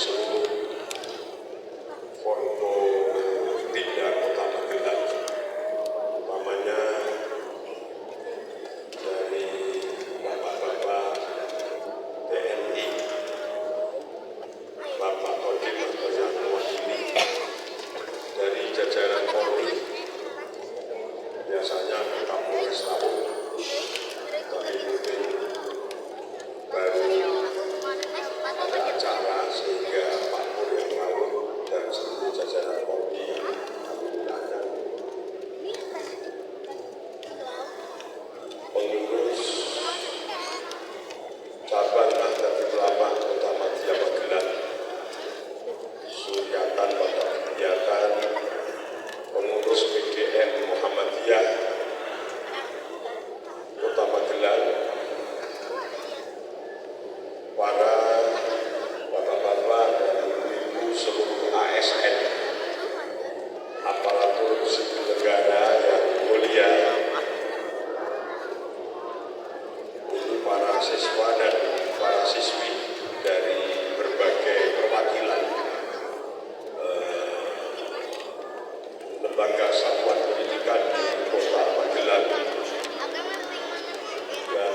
seluruh Forko Dinda Kota Magelang, utamanya dari Bapak-Bapak TNI, Bapak Kodim atau yang mewakili dari jajaran Polri, biasanya Kapolres tahu, tapi mungkin baru ada acara sehingga Pak Pur yang tahu dan seluruh jajaran Polri yang kami muliakan, pengurus cabang Nahdlatul Ulama Kota Madya Magelang, Suryatan Bapak Kegiatan, pengurus PGM Muhammadiyah Kota Magelang, para bapak-bapak dan ibu-ibu seluruh ASN, aparatur sipil negara yang mulia, ini para siswa dan para siswi dari berbagai perwakilan lembaga satuan pendidikan di Kota Magelang, dan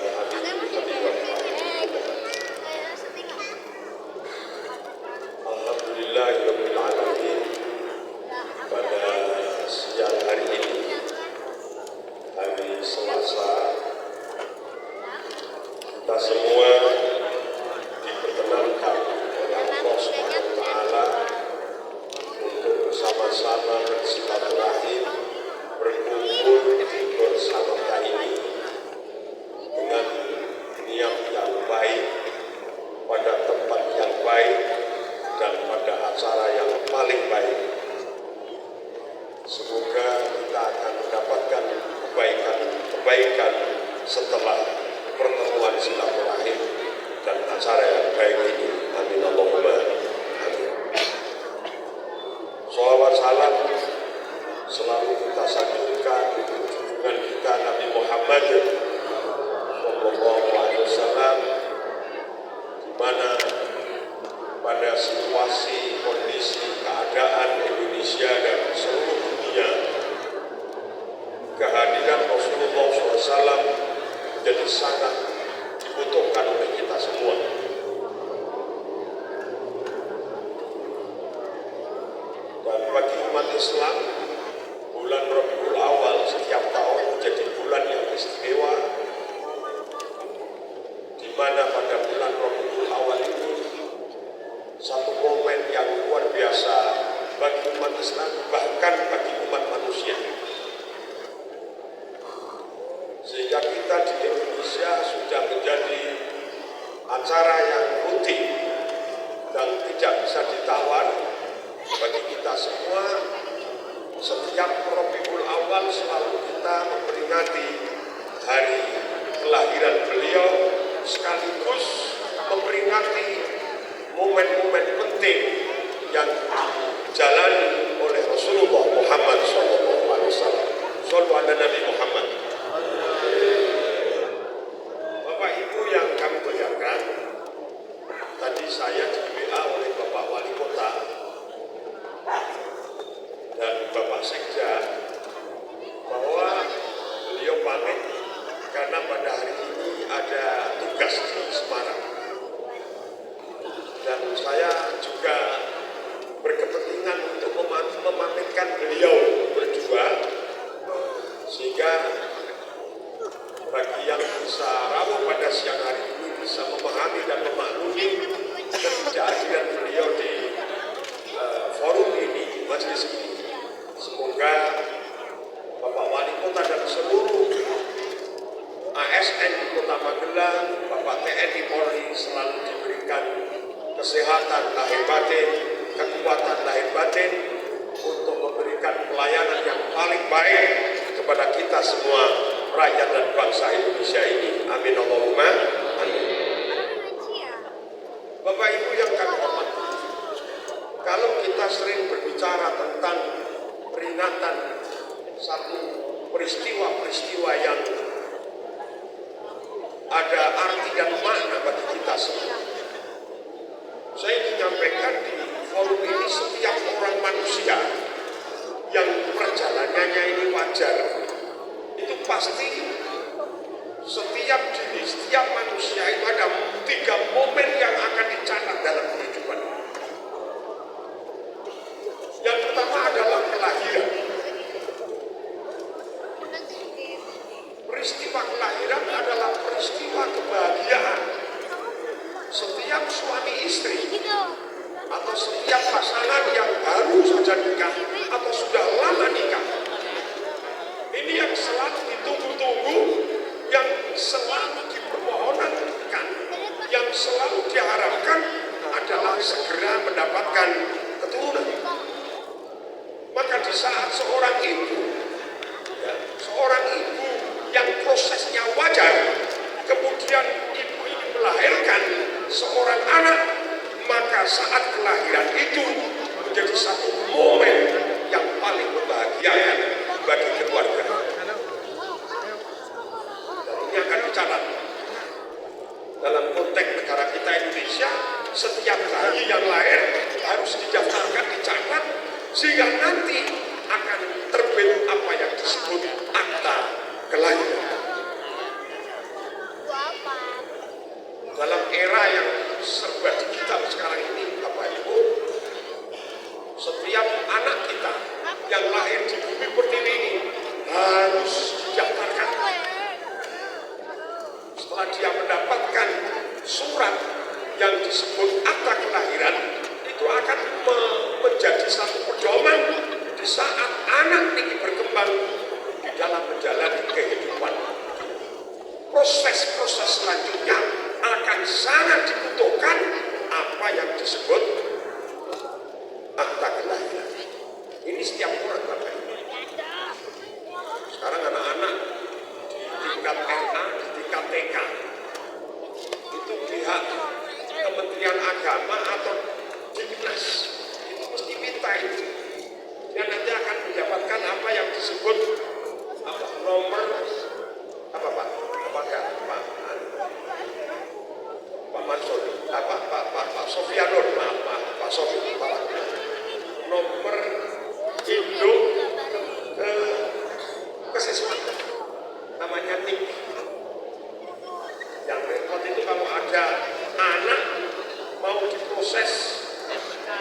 Alhamdulillahirabbil alamin, pada siang hari ini, hari Selasa, kita semua diperkenankan oleh Allah Subhanahu wa Ta'ala untuk bersama-sama bersilaturahim, berkumpul bersama ini dengan niat yang baik, pada tempat yang baik, dan pada acara yang paling baik. Semoga kita akan mendapatkan kebaikan setelah pertemuan silaturahim dan acara yang baik ini. Amin Allahumma amin. Sholawat salam selalu kita sanjungkan junjungan kita Nabi Muhammad Sallallahu Alaihi Wasallam, di mana pada situasi, kondisi, keadaan Indonesia dan seluruh dunia, kehadiran Rasulullah SAW menjadi sangat dibutuhkan oleh kita semua. Dan bagi umat Islam, bulan Rabiul Awal setiap tahun menjadi bulan yang istimewa, di mana pada bulan Rabiul Awal ini satu momen yang luar biasa bagi umat Islam, bahkan bagi umat manusia. Sehingga kita di Indonesia sudah menjadi acara yang rutin dan tidak bisa ditawar bagi kita semua. Setiap Rabiul Awal selalu kita memperingati hari kelahiran beliau, sekaligus memperingati momen-momen penting yang dijalani oleh Rasulullah Muhammad SAW. Shallu ala Nabi Muhammad. Bapak Ibu yang kami muliakan, tadi saya di WA oleh Bapak Wali Kota dan Bapak Sekda bahwa beliau pamit karena pada hari ini ada tugas di Semarang. Dan saya juga berkepentingan untuk memamitkan beliau berdua, sehingga bagi yang bisa rawuh pada siang hari ini bisa memahami dan memaklumi ketidakhadiran beliau di forum ini, majelis ini. Semoga Bapak Wali Kota dan seluruh ASN di Kota Magelang, Bapak TNI Polri selalu diberikan kesehatan lahir batin, kekuatan lahir batin untuk memberikan pelayanan yang paling baik kepada kita semua, rakyat dan bangsa Indonesia ini. Amin Allahumma amin. Bapak Ibu yang kami hormati, kalau kita sering berbicara tentang peringatan satu peristiwa-peristiwa yang ada arti dan makna bagi kita semua, saya ingin menyampaikan wajar, itu pasti setiap diri, setiap manusia itu ada 3 momen yang akan dicatat dalam kehidupan. Yang pertama adalah kelahiran. Peristiwa kelahiran adalah peristiwa kebahagiaan. Setiap suami istri atau setiap pasangan yang baru saja nikah atau sudah lama nikah, ini yang selalu ditunggu-tunggu, yang selalu dipermohonkan, yang selalu diharapkan adalah segera mendapatkan keturunan. Maka di saat seorang ibu yang prosesnya wajar, kemudian ibu ini melahirkan seorang anak, maka saat kelahiran itu menjadi satu momen yang paling membahagiakan bagi keluarga. Dan ini akan dicatat dalam konteks negara kita Indonesia. Setiap bayi yang lahir harus didaftarkan, dicatat, sehingga nanti akan terbit apa yang disebut akta kelahiran. Dalam era yang serba digital sekarang ini, Bapak Ibu, setiap anak kita yang lahir di bumi pertiwi ini harus didaftarkan. Setelah dia mendapatkan surat yang disebut akta kelahiran, itu akan menjadi satu pedoman di saat anak ini berkembang di dalam menjalani kehidupan. Proses-proses selanjutnya akan sangat dibutuhkan apa yang disebut akta kelahiran. Ini setiap orang, Bapak Ibu. Sekarang anak-anak di tingkat RA, di tingkat TK, itu pihak Kementerian Agama atau Dinas itu mesti minta itu. Dia nanti akan mendapatkan apa yang disebut nomor apa Pak? Pak Mansur, Pak Sofianur, Pak Sofi, nomor induk kesiswaan, namanya NIK. Yang repot itu kalau ada anak mau diproses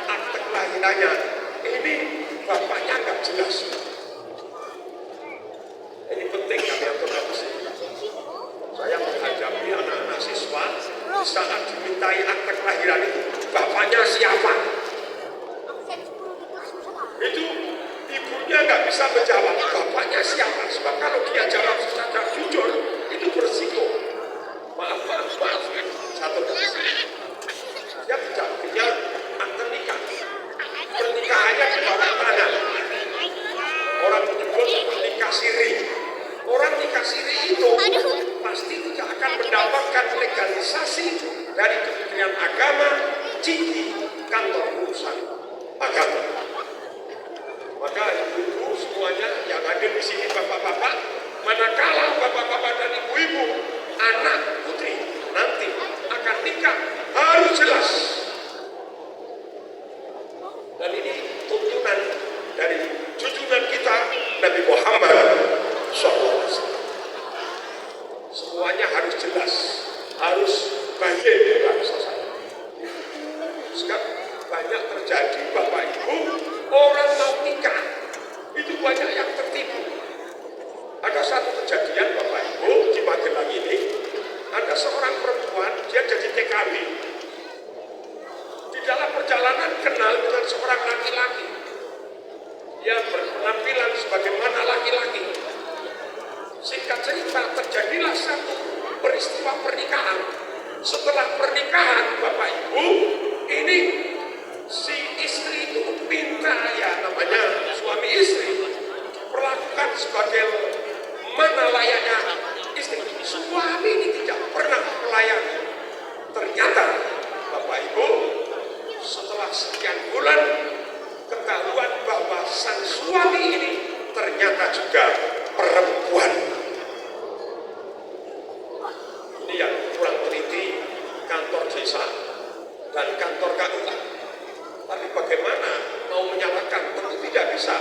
akte kelahirannya, ini bapaknya nggak jelas. Ini penting kami atur sih. Saya menghadapi anak-anak siswa di saat dimintai akte kelahiran itu, bapaknya siapa? Itu ibunya nggak bisa menjawab bapaknya siapa. Sebab kalau dia jawab secara jujur, itu berisiko. Maaf, satu dia tidak punya akte nikah. Pernikahannya di bawah tanah. Orang menyebut nikah siri. Orang nikah siri itu pasti tidak akan mendapatkan legalisasi dari Kementerian Agama, Ciki, kantor urusan agama. Maka ibu-ibu semuanya yang hadir di sini, bapak-bapak, manakala bapak-bapak dan ibu-ibu, anak putri nanti akan nikah, harus jelas. Dan ini tuntunan dari junjungan kita Nabi Muhammad SAW. Semuanya harus jelas, harus baik bangsa saya. Sekarang banyak terjadi, Bapak Ibu, orang mau nikah itu banyak yang tertipu. Ada satu kejadian, Bapak Ibu, di Magelang ini, ada seorang perempuan, dia jadi TKW. Di dalam perjalanan kenal dengan seorang laki-laki. Dia berpenampilan sebagaimana laki-laki. Singkat cerita, terjadilah satu peristiwa pernikahan. Setelah pernikahan, Bapak Ibu, ini si istri itu minta, ya namanya suami istri, diperlakukan sebagai mana layaknya istri. Suami ini tidak pernah melayani. Ternyata, Bapak Ibu, setelah sekian bulan, ketahuan bahwa sang suami ini ternyata juga perempuan. Ini yang kurang teliti kantor desa dan kantor KUA. Tapi bagaimana mau menyalahkan? Tentu tidak bisa.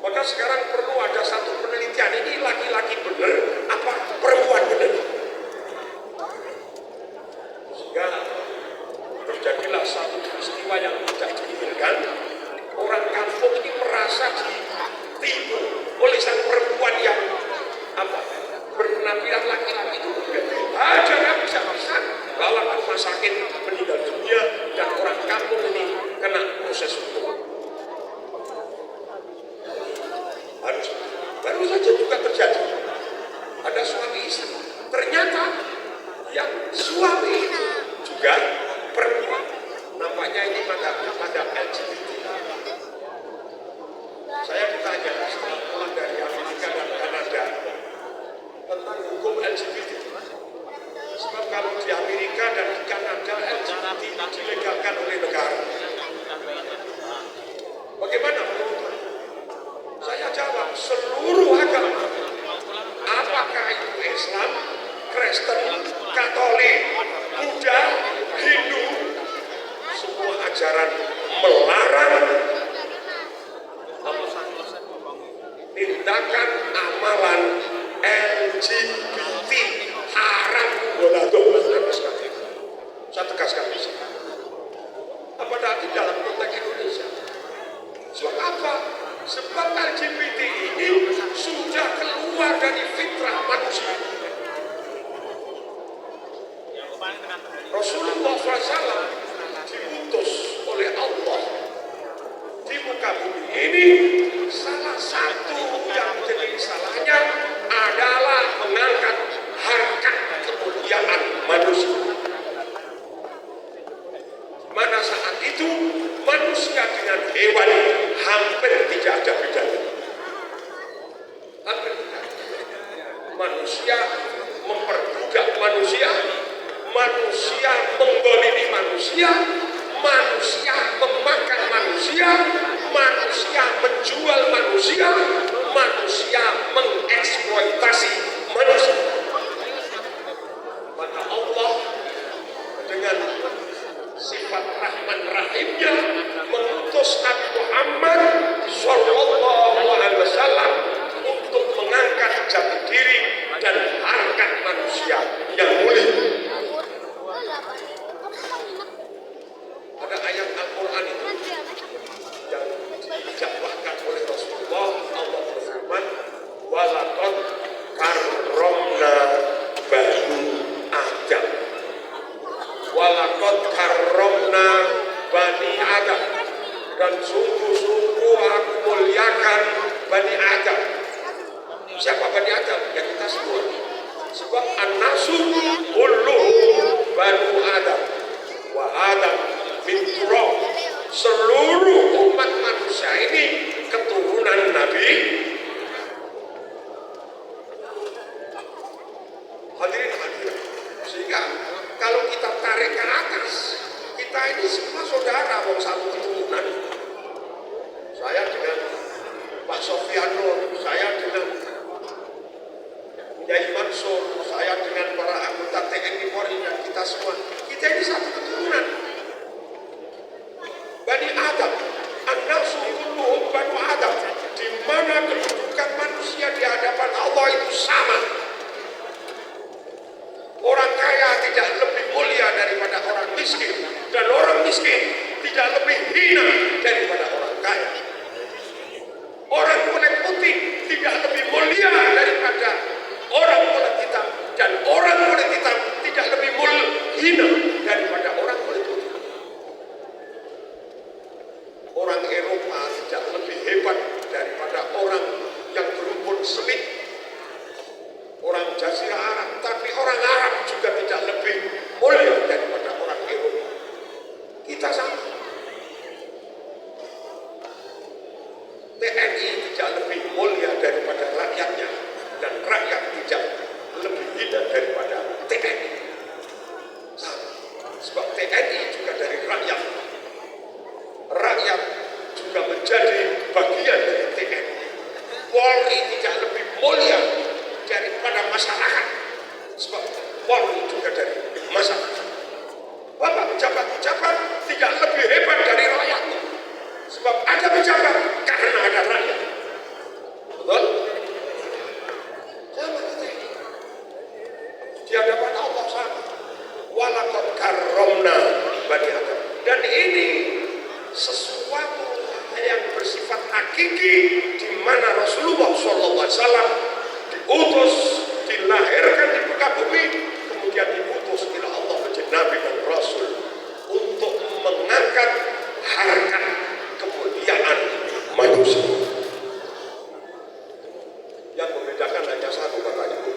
Maka sekarang perlu ada satu penelitian, ini laki-laki benar apa perempuan benar. Sehingga terjadilah satu peristiwa yang tidak diinginkan. Orang kampung ini merasa ditipu oleh sang perempuan yang berpenampilan laki-laki itu. Aja bisa bawa ke rumah sakit, meninggal dunia, dan orang kampung ini kena proses hukum. Baru saja juga terjadi. Ada suami istri. Ternyata yang suami itu juga perempuan. Nampaknya ini pada LGBT. Saya ditanya setelah pulang dari Amerika dan Kanada tentang hukum LGBT. Sebab kalau di Amerika dan di Kanada LGBT dilegalkan oleh negara. Bagaimana menurut saya jawab, seluruh agama, apakah itu Islam, Kristen, Katolik, Buddha, Hindu, semua ajaran melarang tindakan amalan LGBT, haram. Saya tegaskan di sini. Apalagi dalam konteks Indonesia. Sebab apa? Sebab LGBT ini sudah keluar dari fitrah manusia. Rasulullah SAW diutus oleh Allah di muka bumi ini. Salah satu yang menjadi salahnya adalah mengangkat harkat kemuliaan manusia. Mana saat itu manusia dengan hewan hampir tidak ada bedanya. Hampir tidak. Manusia memperbudak manusia, manusia menggolimi manusia, manusia memakan manusia, manusia menjual manusia, manusia mengeksploitasi manusia. Maka Allah dengan sifat Rahman Rahimnya mengutus Nabi Muhammad Sallallahu Alaihi Wasallam untuk mengangkat jati diri dan harkat manusia yang mulia. Ada ayat Al-Quran itu yang didakwahkan oleh Rasulullah. Allah berfirman, walaqad karramna bani Adam. Walaqad karramna bani Adam. Dan sungguh-sungguh aku muliakan bani Adam. Siapa bani Adam? Ya kita semua. Sebab an-nasu kulluhum banu Adam. Wa Adam min turab. Seluruh umat manusia ini keturunan Nabi. Hadirin hadirin. Sehingga kalau kita tarik ke atas, kita ini semua saudara, wong satu keturunan. Saya dengan Pak Sofiano, saya dengan Yai Mansur, saya dengan para anggota TNI Polri dan kita semua, kita ini satu keturunan. Bani Adam, an-nasu kulluhum banu Adam, di mana kedudukan manusia di hadapan Allah itu sama. Orang kaya tidak lebih mulia daripada orang miskin, dan orang miskin tidak lebih hina daripada orang kaya. Orang kulit putih tidak lebih mulia daripada orang kulit hitam, dan orang kulit hitam tidak lebih hina daripada orang kulit putih. Orang Eropa tidak lebih hebat daripada orang yang berumpun semit. Orang Jazirah Arab, tapi orang Arab juga tidak lebih mulia daripada orang Eropa. Kita sama. TNI tidak lebih mulia daripada rakyatnya, dan rakyat tidak lebih hina daripada TNI. Sama. Sebab TNI ini sesuatu yang bersifat hakiki, di mana Rasulullah SAW diutus, dilahirkan di muka bumi, kemudian diutus oleh Allah menjadi Nabi dan Rasul untuk mengangkat harkat kemuliaan manusia. Yang membedakan hanya satu, Bapak Ibu.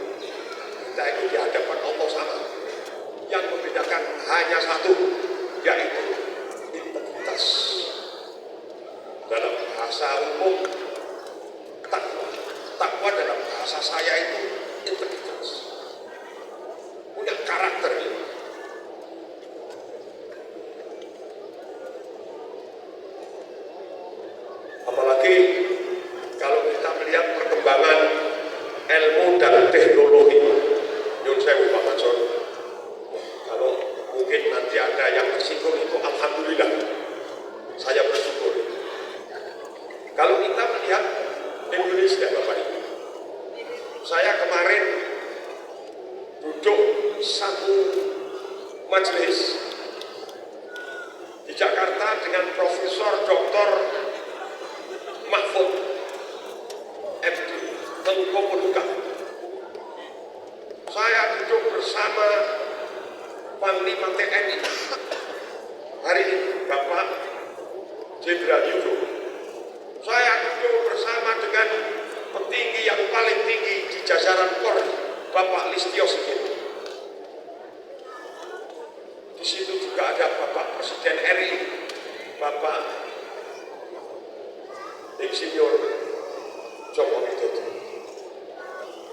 Kita itu di hadapan Allah sama. Yang membedakan hanya satu, yaitu integritas. Dalam bahasa umum, takwa. Takwa dalam bahasa saya itu integritas. Punya karakter ini. Apalagi kalau kita melihat perkembangan ilmu dan teknologi. Nyun sewu Pak Mansur. Kalau mungkin nanti ada yang tersinggung itu alhamdulillah. Saya bersyukur. Kalau kita melihat Indonesia, Bapak Ibu, saya kemarin duduk satu majelis di Jakarta dengan Profesor Dr. Mahfud MD Menko Polhukam. Saya duduk bersama Panglima TNI hari ini, Bapak Jenderal Yudo. Saya duduk bersama dengan petinggi yang paling tinggi di jajaran Polri, Bapak Listio Sigit. Di situ juga ada Bapak Presiden RI, Bapak Insinyur Joko Widodo.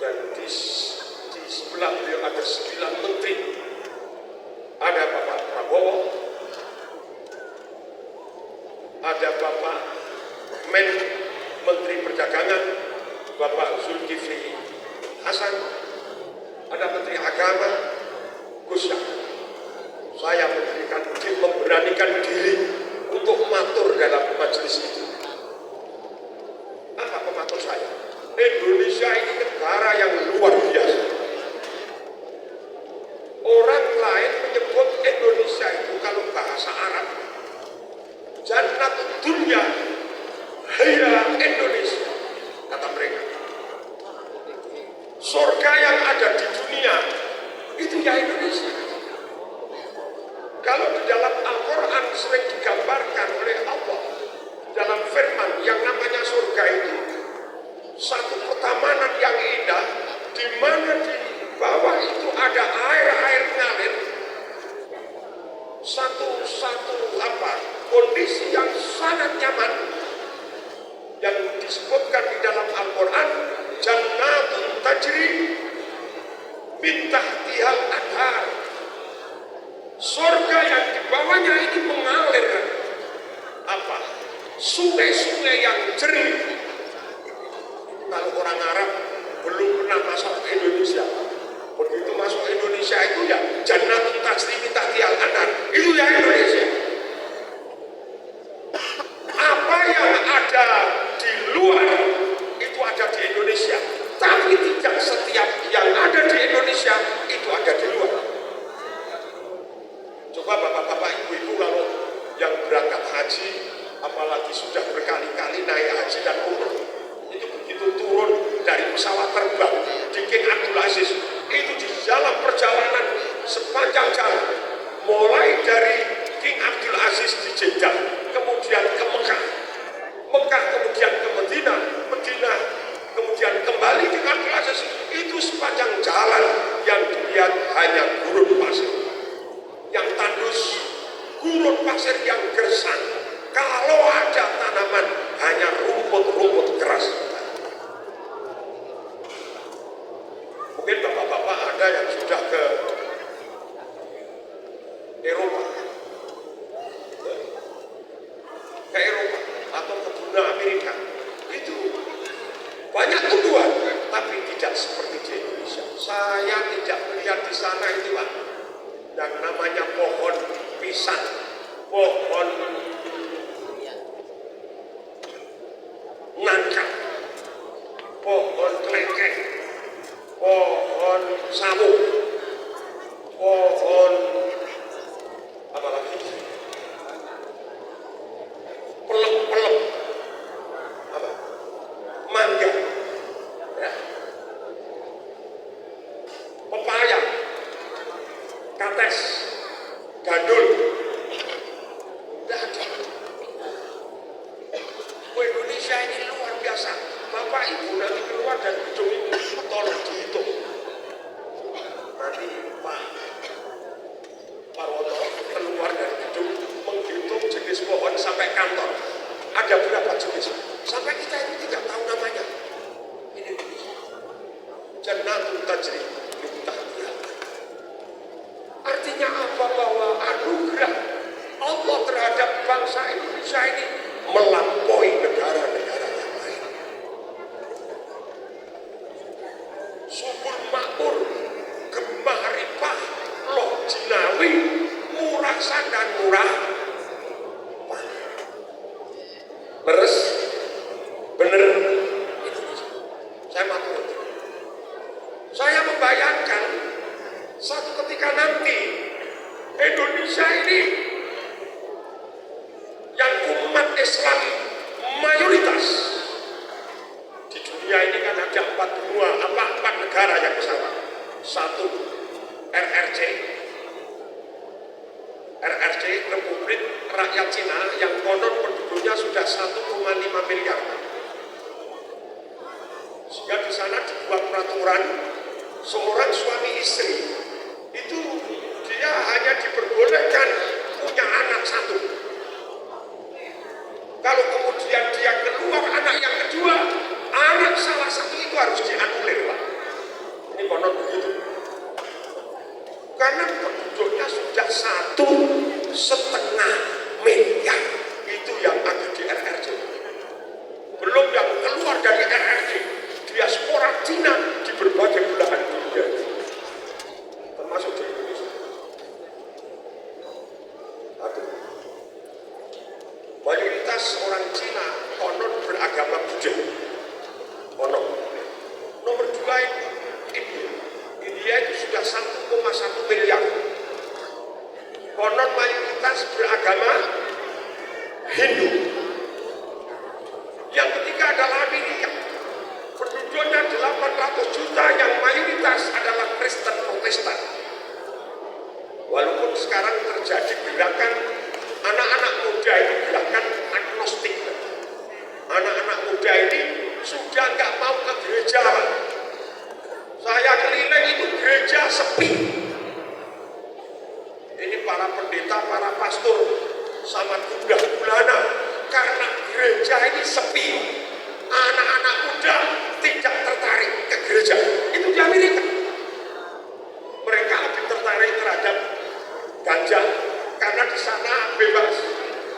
Dan di sebelah beliau ada 9 menteri. Ada Bapak Prabowo, ada Bapak Menteri Perdagangan, Bapak Zulkifli Hasan, ada Menteri Agama, Gus Yahya. Saya memberanikan diri untuk matur dalam majelis itu. Apa pematur saya? Indonesia ini negara yang luar biasa. Orang lain menyebut Indonesia itu kalau bahasa Arab Jannatul Dunya Hiya Indonesia, kata mereka. Surga yang ada di dunia itu ya Indonesia. Kalau di dalam Al-Quran sering digambarkan oleh Allah dalam firman yang namanya surga itu satu pertamanan yang indah, di mana di bawah itu ada air mengalir, satu kondisi yang sangat nyaman yang disebutkan di dalam Al-Quran, Jannatun tajri min tahtihal anhar. Surga yang di bawahnya ini mengalir sungai-sungai yang jernih. Kalau orang Arab belum pernah masuk ke Indonesia, begitu masuk Indonesia itu ya Jannatun tajri min tahtihal anhar, itu ya Indonesia. Apa yang ada di luar itu ada di Indonesia, tapi tidak setiap yang ada di Indonesia itu ada di luar. Coba bapak-bapak, ibu-ibu kalau yang berangkat haji, apalagi sudah berkali-kali naik haji dan umroh, itu begitu turun dari pesawat terbang di King Abdul Aziz, itu di dalam perjalanan sepanjang jalan, mulai dari King Abdul Aziz di Jeddah, kemudian ke Mekah, kemudian ke Medina, kemudian kembali ke Abdul Aziz, itu sepanjang jalan yang dilihat hanya gurun pasir yang tandus, gurun pasir yang gersang. Kalau ada tanaman, hanya rumput-rumput keras. Mungkin bapak-bapak ada yang sudah ke Eropa, atau ke benua Amerika, itu banyak tumbuhan, tapi tidak seperti di Indonesia. Saya tidak melihat di sana itu Pak, yang namanya pohon pisang, pohon nangka, pohon kelengkeng, pohon sawo, pohon apa lagi? jenis sampai kita itu tidak tahu namanya. Ini Jannatul Tajri min tahtiha. Artinya apa? Bahwa anugerah Allah terhadap bangsa Indonesia ini melampaui negara-negara yang lain. Subur makmur, gemah ripah, loh jinawi, murah sandan murah. Beres, bener. Saya matur. Saya membayangkan satu ketika nanti Indonesia ini yang umat Islam mayoritas di dunia ini kan ada empat negara yang besar. Satu RRC Republik Rakyat Cina yang konon penduduknya sudah 1,5 miliar. Sehingga di sana dibuat peraturan seorang suami istri itu dia hanya diperbolehkan punya anak satu. Kalau kemudian dia keluar anak yang kedua, anak salah satu itu harus dianulir, Pak. Ini konon begitu. Karena penduduknya sudah 1,5 miliar. Itu yang ada di RRC. Belum yang keluar dari RRC, diaspora Cina di berbagai belahan dunia, termasuk di Indonesia. Mayoritas orang Cina konon beragama Buddha. Konon. Nomor 2 itu India itu sudah 1,1 miliar. Konon mayoritas beragama Hindu. Yang ketiga adalah Amerika. Penduduknya 800 juta yang mayoritas adalah Kristen Protestan. Walaupun sekarang terjadi gerakan anak-anak muda itu gerakan agnostik. Anak-anak muda ini sudah nggak mau ke gereja. Saya keliling itu gereja sepi. Ini para pendeta, para pastor sama gundah gulana karena gereja ini sepi. Anak-anak muda tidak tertarik ke gereja. Itu di Amerika. Mereka lebih tertarik terhadap ganja karena di sana bebas.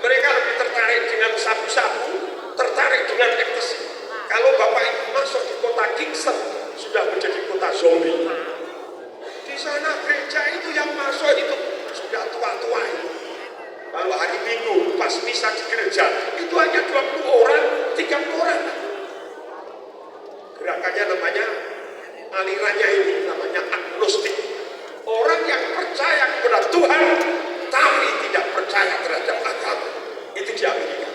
Mereka lebih tertarik dengan sabu-sabu, tertarik dengan ekstasi. Kalau Bapak Ibu masuk di kota Kingston, sudah menjadi kota zombie. Di sana gereja itu yang masuk itu sudah tua-tua. Kalau hari Minggu pas misa di gereja itu hanya 20 orang, 30 orang. Gerakannya namanya, alirannya ini namanya agnostik. Orang yang percaya kepada Tuhan tapi tidak percaya terhadap agama. Itu di Amerika.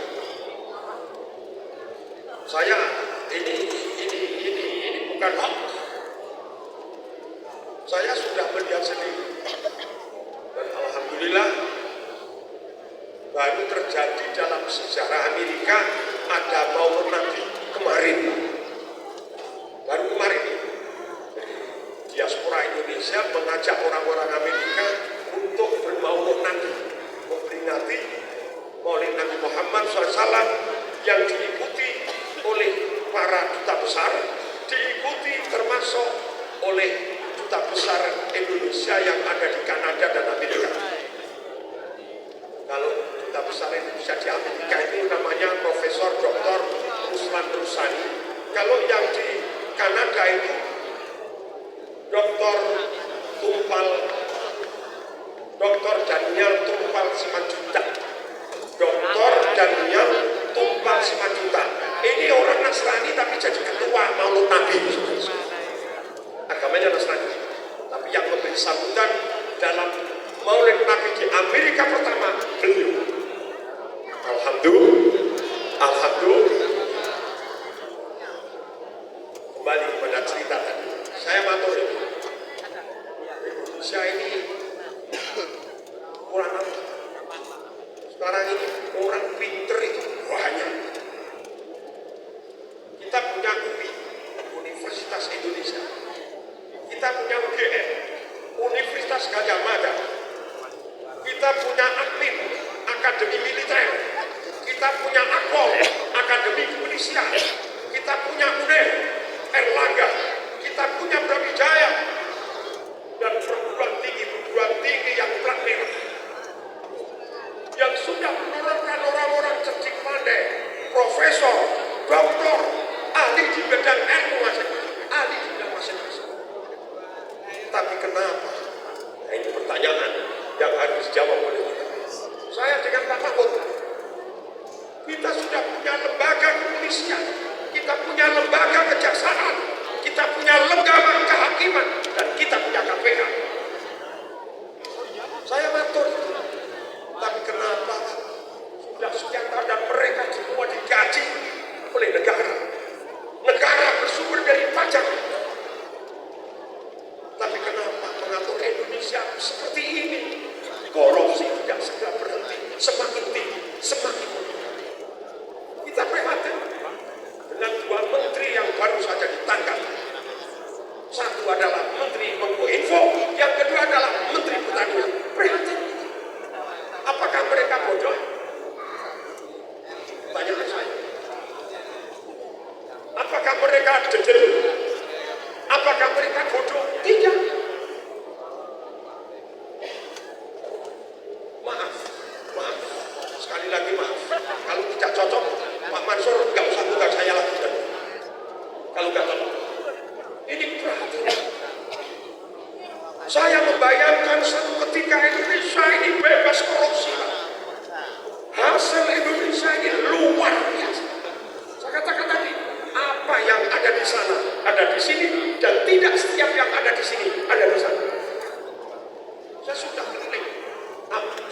Saya ini bukan hoax. Saya sudah melihat sendiri. Dan alhamdulillah baru terjadi dalam sejarah Amerika ada Maulid Nabi kemarin. Baru kemarin diaspora Indonesia mengajak orang-orang Amerika untuk bermaulid Nabi, memperingati Maulid Nabi Muhammad SAW yang diikuti oleh para duta besar, diikuti termasuk oleh duta besar Indonesia yang ada di Kanada dan Amerika. Kalau duta besar Indonesia di Amerika itu namanya Profesor Dr. Ruslan Rusani. Kalau yang di Kanada itu Dr. Daniel Tumpal Simanjuntak. Dr. Daniel Tumpal Simanjuntak. Ini orang Nasrani tapi jadi ketua Maulid Nabi. Agamanya Nasrani. Tapi yang memberi sambutan dalam Maulid Nabi di Amerika pertama beliau. Alhamdulillah. Kembali kepada cerita tadi. Saya matur Indonesia ini kurang apa? Sekarang ini orang pinter itu banyak. Kita punya UI, Universitas Indonesia. Kita punya UGM, Universitas Gadjah Mada. Kita punya AKMIM, Akademi Militer. Kita punya AKPOL, Akademi Akademi Kepolisian, kita punya UNER, Erlangga, kita punya Brawijaya, dan perguruan tinggi yang plat merah, yang sudah menurunkan orang-orang cerdik pandai, profesor, doktor, ahli di bidang ilmu masing-masing, ahli di bidang masing-masing. Tapi kenapa? Nah, ini pertanyaan yang harus dijawab oleh kita. Saya dengan Pak Mahfud, kita sudah punya lembaga kepolisian, kita punya lembaga kejaksaan, kita punya lembaga kehakiman, dan kita punya KPK. Saya matur itu. Tapi kenapa sudah sekian tahun dan mereka semua digaji oleh negara? Negara bersumber dari pajak. Tapi kenapa mengatur Indonesia seperti ini? Korupsi tidak segera berhenti, semakin tinggi, semakin tinggi. Kita prihatin dengan dua menteri yang baru saja ditangkap. Satu adalah Menteri Menkominfo, yang kedua adalah Menteri Pertanian. Prihatin. Apakah mereka bodoh? Tanyaan saya. Apakah mereka jejel? Apakah mereka bodoh? Tidak. Maaf. Sekali lagi maaf. Kalau tidak cocok, Pak Mansur nggak usah buka saya lagi. Kalau nggak cocok. Ini perhatian. Saya membayangkan satu ketika Indonesia ini bebas korupsi. Hasil Indonesia ini luar biasa. Saya katakan tadi, apa yang ada di sana ada di sini, dan tidak setiap yang ada di sini ada di sana. Saya sudah keliling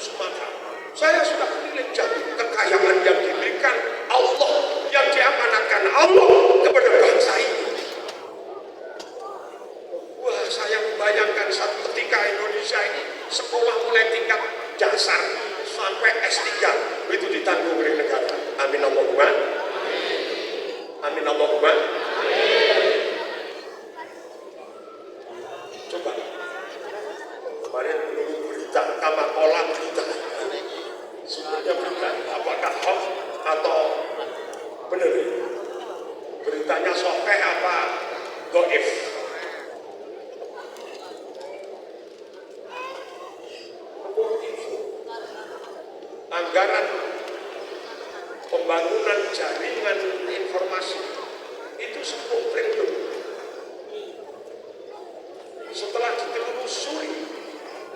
Sumatera. Saya sudah keliling Jawa. Kekayaan yang diberikan Allah, yang diamanatkan Allah kepada bangsa ini. Wah, saya membayangkan satu ketika Indonesia ini sekolah mulai tingkat dasar sampai S3 itu ditanggung oleh negara. Amin Allahumma. Amin Allahumma. Coba kemarin menunggu berita Kamakola berita, sumbernya berita apakah hoax atau benar? Beritanya sahih apa dhaif? Anggaran pembangunan jaringan informasi itu 10 triliun. Setelah ditelusuri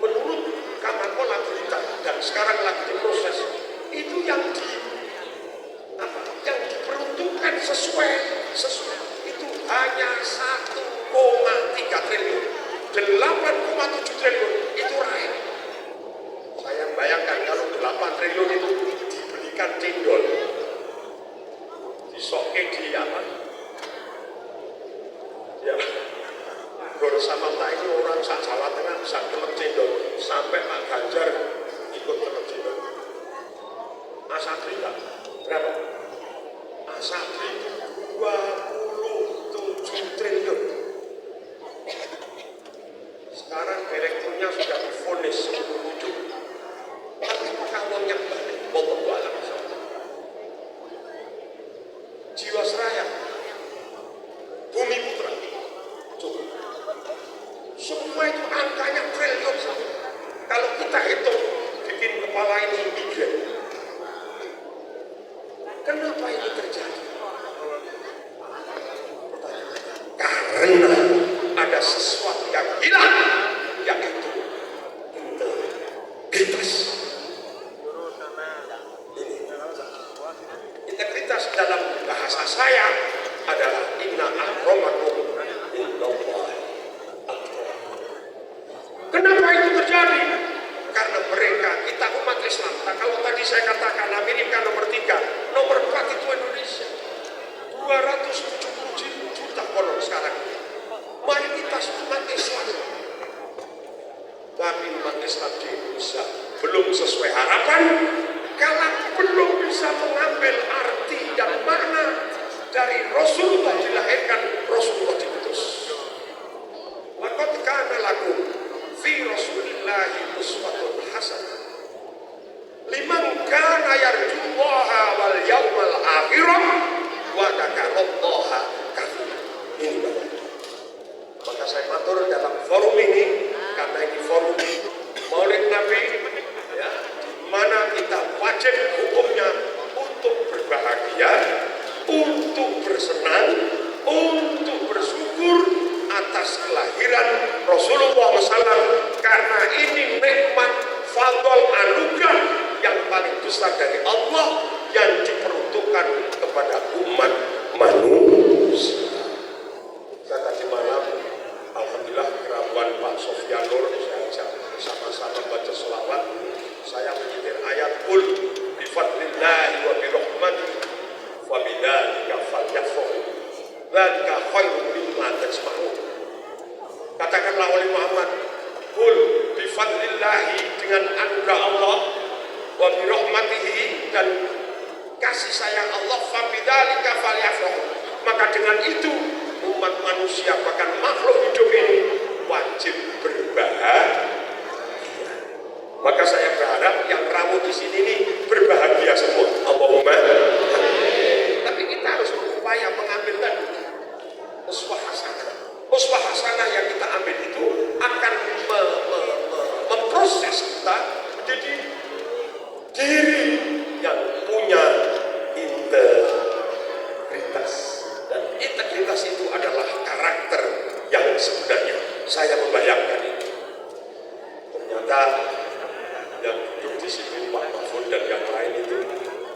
menurut Kamakola berita dan sekarang lagi diproses, itu yang diperuntukkan sesuai itu hanya 1,3 triliun. 8,7 triliun itu rakyat. Saya bayangkan kalau 8 triliun itu dibelikan cendol, disoke di apa? Ya, bersama ini orang sak Jawa Tengah bisa kelep cendol, sampai Pak Ganjar ikut kelep cendol. Mas Adri berapa? Mas Adri 27 triliun. Sekarang direkturnya sudah divonis seumur hidup. Tapi uangnya balik, botol alam. Jiwasraya, Bumi Putra, coba. Semua itu angkanya triliun. Kalau kita hitung, bikin kepala ini migren. Kenapa ini terjadi? Karena ada sesuatu yang hilang, yaitu integritas. Integritas dalam bahasa saya adalah inna akramakum indallahi atqakum. Kenapa itu terjadi? Karena mereka, kita umat Islam. Nah, kalau tadi saya katakan Amerika nomor 3, nomor 4 itu Indonesia. 270 juta konon sekarang. Mayoritas umat Islam. Tapi umat Islam di Indonesia belum sesuai harapan. Kalau belum bisa mengambil arti dan makna dari Rasulullah dilahirkan, Rasulullah diutus. Laqad kana lakum fi Rasulillahi uswatun hasanah liman kana yarjullaha wal yawmal akhirah forum ini, karena ini forum Maulid Nabi, ya, di mana kita wajib hukumnya untuk berbahagia, untuk bersenang, untuk bersyukur atas kelahiran Rasulullah SAW, karena ini nikmat fadl anugerah yang paling besar dari Allah yang diperuntukkan kepada umat manusia. Saya tadi malam, alhamdulillah kerabuan Pak Sofyanur, saya ajak sama-sama baca selawat. Saya menyitir ayat Qul bifadlillahi wa birahmatihi wa bidzalika falyafrahu dzalika khairun mimma tajma'un. Katakanlah oleh Muhammad, Qul bifadlillahi, dengan anugerah Allah, wa birahmatihi, dan kasih sayang Allah, fa bidzalika falyafrahu, maka dengan itu umat manusia bahkan makhluk hidup ini wajib berbahagia. Maka saya berharap yang ramu di sini ini berbahagia semua. Allahumma amin. Tapi kita harus berupaya mengambil tadi uswah hasanah. Uswah hasanah yang kita ambil itu akan memproses kita menjadi diri yang punya integritas. Dan integritas itu adalah karakter yang sebenarnya. Saya membayangkan itu. Ternyata yang duduk di sini Pak Mahfud dan yang lain itu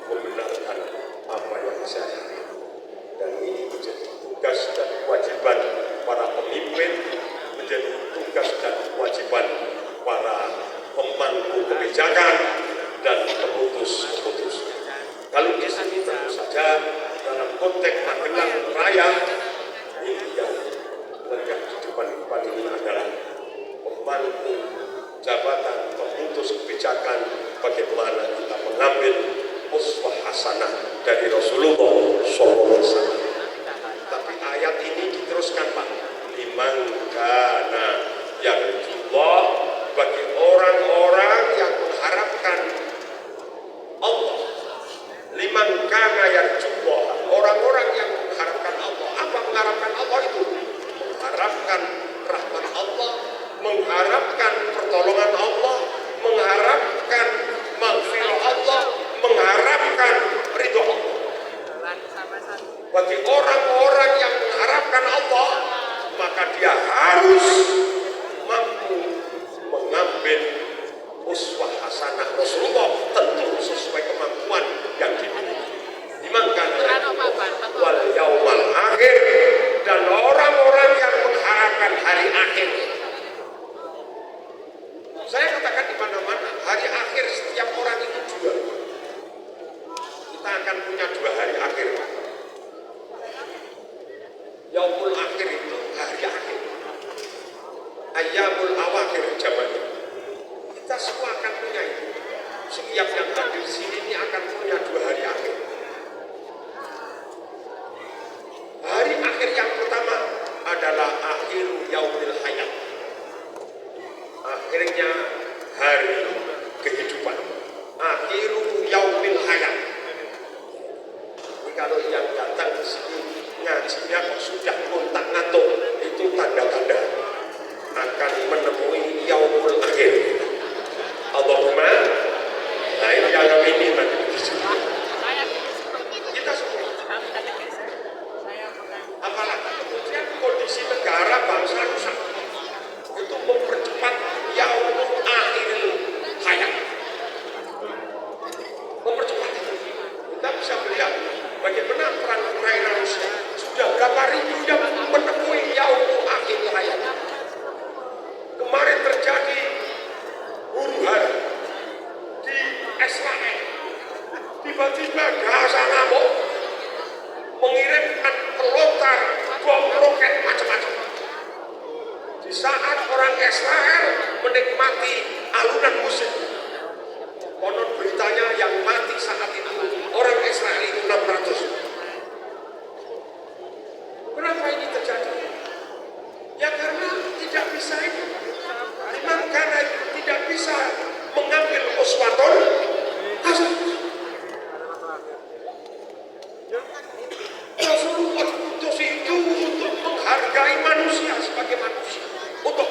membenarkan apa yang saya. Dan ini menjadi tugas dan kewajiban para pemimpin, menjadi tugas dan kewajiban para pemangku kebijakan dan pemutus-pemutus. Kalau di sini tentu saja dalam konteks Magelang Raya, ini yang menegak di depan ini adalah pemangku jabatan, pemutus kebijakan, bagaimana kita mengambil uswah hasanah dari Rasulullah SAW. Tapi ayat ini diteruskan Pak, liman kana yarjullah, bagi orang-orang yang mengharapkan Allah. Liman kana yarjullah, orang-orang yang mengharapkan Allah. Apa mengharapkan Allah itu? Mengharapkan rahmat Allah, mengharapkan pertolongan Allah, mengharapkan maghfirah Allah, mengharapkan ridho Allah. Bagi orang-orang yang mengharapkan Allah, maka dia harus mampu mengambil uswah hasanah Rasulullah, tentu sesuai kemampuan yang dimiliki. Dimangkan wal yaumal akhir, dan orang-orang yang mengharapkan hari akhir. Saya katakan di mana-mana, hari akhir setiap orang itu dua. Kita akan punya dua hari akhir. Yaumul akhir itu hari akhir. Ayyamul awakhir jamannya. Kita semua akan punya itu. Setiap yang hadir di sini ini akan punya dua hari akhir. Hari akhir yang pertama adalah akhir yaumil hayat. Akhirnya hari kehidupan. Akhiru yaumil hayat. Kalau yang datang ke sini ngajinya kok sudah kontak ngantuk, itu tanda-tanda akan menemui yaumul akhir. Allahumma, nah ini yang ini nanti kita semua. Apalagi kemudian kondisi negara bangsa rusak, itu mempercepat yaumul akhir hayat. Mempercepat itu. Kita bisa melihat bagaimana perang Ukraina Rusia sudah berapa ribu yang menemui yaumul akhir hayat. Kemarin terjadi huru-hara di Israel. Tiba-tiba Gaza ngamuk, mengirimkan pelontar bom roket macam-macam. Di saat orang Israel menikmati alunan musik, konon beritanya yang mati saat itu orang Israel itu 600. Kenapa ini terjadi? Ya karena tidak bisa itu. Memang karena tidak bisa mengambil uswaton hasanah. Rasulullah utus itu untuk menghargai manusia sebagai manusia, untuk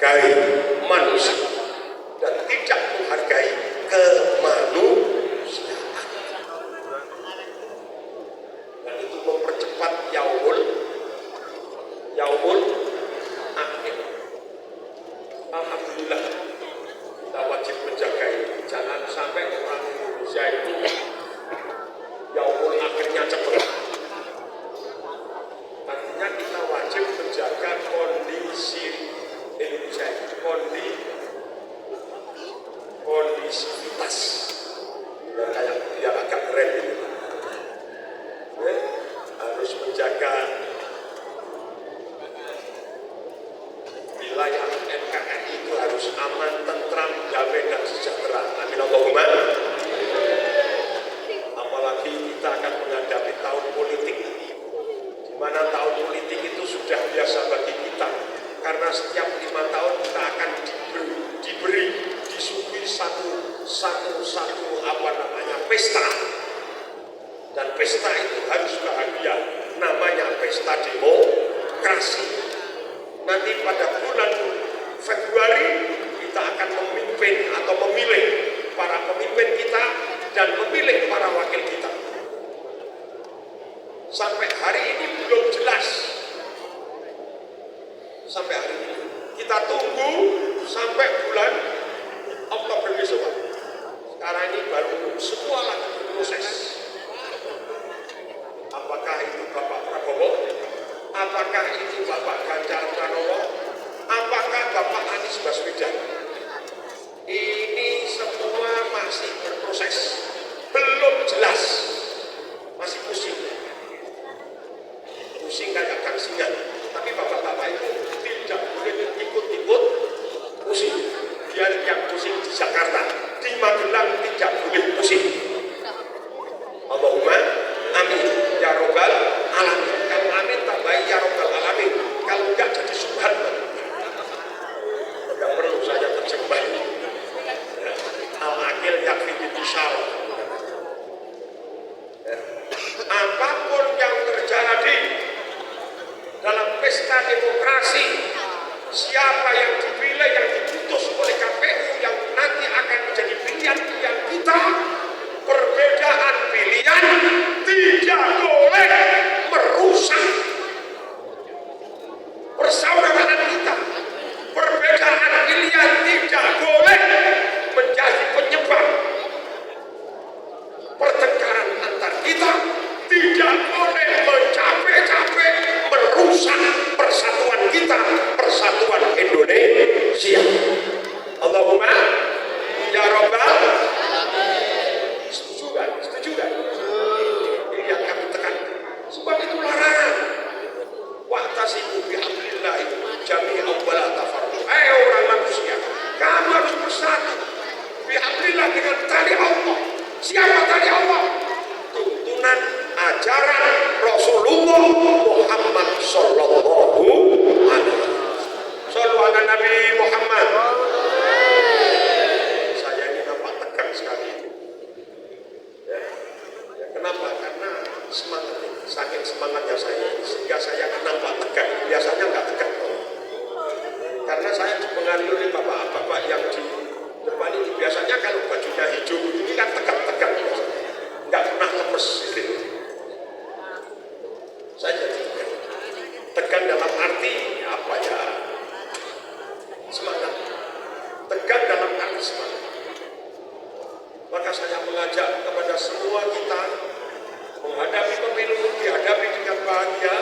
menghargai manusia dan tidak menghargai kemanusiaan. Dan itu mempercepat yaumul akhir. Alhamdulillah, kita wajib menjaga itu. Jangan sampai orang Indonesia itu yaumul akhirnya cepat. Artinya kita wajib menjaga kondisi Indonesia itu, kondisivitas. Ya, kayak biar agak keren gitu. Harus menjaga wilayah NKRI itu harus aman, tentram, damai dan sejahtera. Amin Allahumma. Apalagi kita akan menghadapi tahun politik, di mana tahun politik itu sudah biasa bagi kita, karena setiap 5 tahun kita akan disuguhi satu pesta, dan pesta itu harus bahagia, namanya pesta demokrasi. Nanti pada bulan Februari kita akan memimpin atau memilih para pemimpin kita dan memilih para wakil kita. Sampai hari ini belum jelas. Sampai hari ini kita tunggu sampai bulan Oktober besok. Sekarang ini baru semua lagi proses. Apakah itu Bapak Prabowo? Apakah itu Bapak Ganjar Pranowo? Apakah Bapak Anies Baswedan? Ini semua masih berproses, belum jelas, masih pusing kayak gangsingan. Tapi bapak-bapak itu tidak boleh ikut-ikut pusing. Biar yang pusing di Jakarta, di Magelang tidak boleh pusing. Allahumma amin ya robbal alamin. Kalau amin tambahin ya robbal alamin. Kalau enggak jadi subhan. Enggak perlu saya terjemah. Al-akil yakfi bitisal. Apapun yang terjadi dalam pesta demokrasi, siapa yang dipilih, yang diputus oleh KPU, yang nanti akan menjadi pilihan kita, perbedaan pilihan tidak boleh merusak persaudaraan kita. Perbedaan pilihan tidak boleh menjadi penyebab pertengkaran antar kita, tidak boleh mencapai-capai merusak persatuan kita, persatuan Indonesia. Allahumma ya robbal. Setuju kan? Ini yang kami tekankan. Sebab itu larangan. Wa'tasimu bihablillah jami'an wa la tafarraqu. Orang manusia, kamu harus bersatu bihablillah dengan tali Allah. Siapa tali Allah? Tuntunan ajaran Rasulullah Muhammad sallallahu alaihi wasallam. Shallu ala Nabi Muhammad. Saya ini nampak tegang sekali. Ya. Kenapa? Karena semangat ini, saking semangatnya saya, sehingga saya nampak tegang. Biasanya nggak tegang. Karena saya dipengaruhi oleh bapak-bapak yang di depan ini. Biasanya kalau bajunya hijau ini kan tegang-tegang biasanya. Nggak pernah lemes gitu. Saya jadi tegang dalam arti apa ya? Semangat. Tegang dalam arti semangat. Maka saya mengajak kepada semua kita menghadapi pemilu, dihadapi dengan bahagia,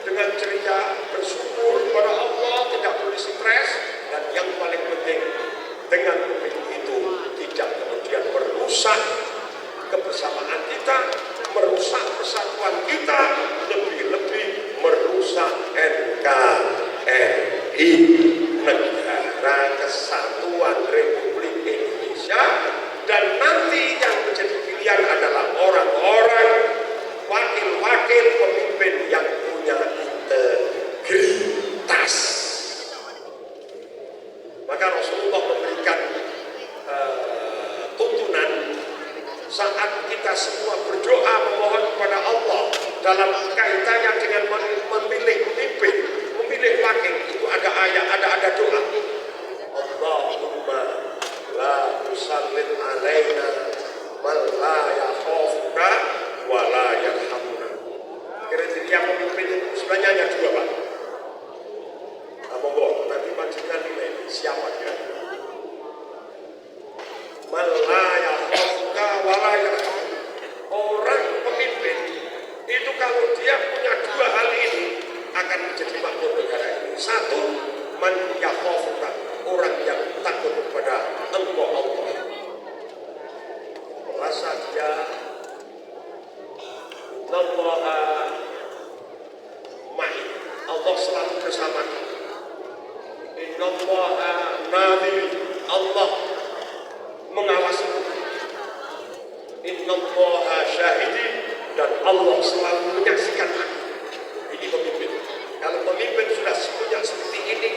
dengan ceria, bersyukur kepada Allah, tidak boleh stres, dan yang paling penting dengan pemilu itu tidak kemudian merusak kebersamaan kita, merusak persatuan kita, lebih-lebih merusak NKRI, Negara Kesatuan Republik Indonesia. Dan nanti yang menjadi pilihan adalah orang-orang, wakil-wakil pemimpin yang punya integritas. Maka Rasulullah memberikan tuntunan saat kita semua berdoa memohon kepada Allah dalam kaitannya dengan memilih pemimpin, memilih wakil. Itu ada ayat, ada doa. siapa dia? Malaya khawfuka walaya. Orang pemimpin itu kalau dia punya dua hal ini akan menjadi makmur negara ini. Satu, man yakhafuka, orang yang takut kepada Engkau Allah. Merasa dia Nallaha ma'i, Allah selalu bersama. Innallaha nadhiri, Allah mengawasi. Innallaha syahidi, dan Allah selalu menyaksikan aku. Ini pemimpin. Kalau pemimpin sudah punya seperti ini,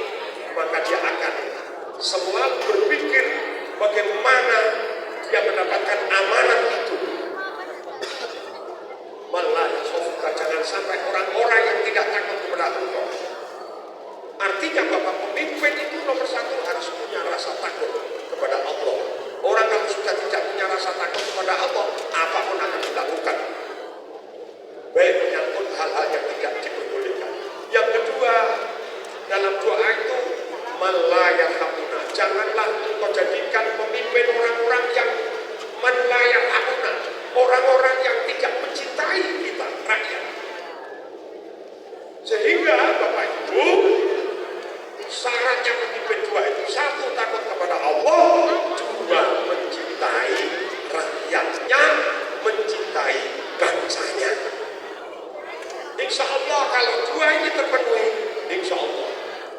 maka dia akan selalu berpikir bagaimana dia mendapatkan amanat itu. Malah jangan sampai orang-orang yang tidak takut kepada Allah. Artinya Bapak pemimpin itu nomor satu harus punya rasa takut kepada Allah. Orang kalau sudah tidak punya rasa takut kepada Allah, apapun akan dilakukan, baik menyangkut hal-hal yang tidak diperbolehkan. Yang kedua, dalam doa itu malayarhamuna, janganlah engkau jadikan pemimpin orang-orang yang malayarhamuna, orang-orang yang tidak mencintai kita, rakyat. Sehingga Bapak Ibu, syaratnya pemimpin dua itu: satu, takut kepada Allah; dua, mencintai rakyatnya, mencintai bangsanya. Insya Allah kalau dua ini terpenuhi, insya Allah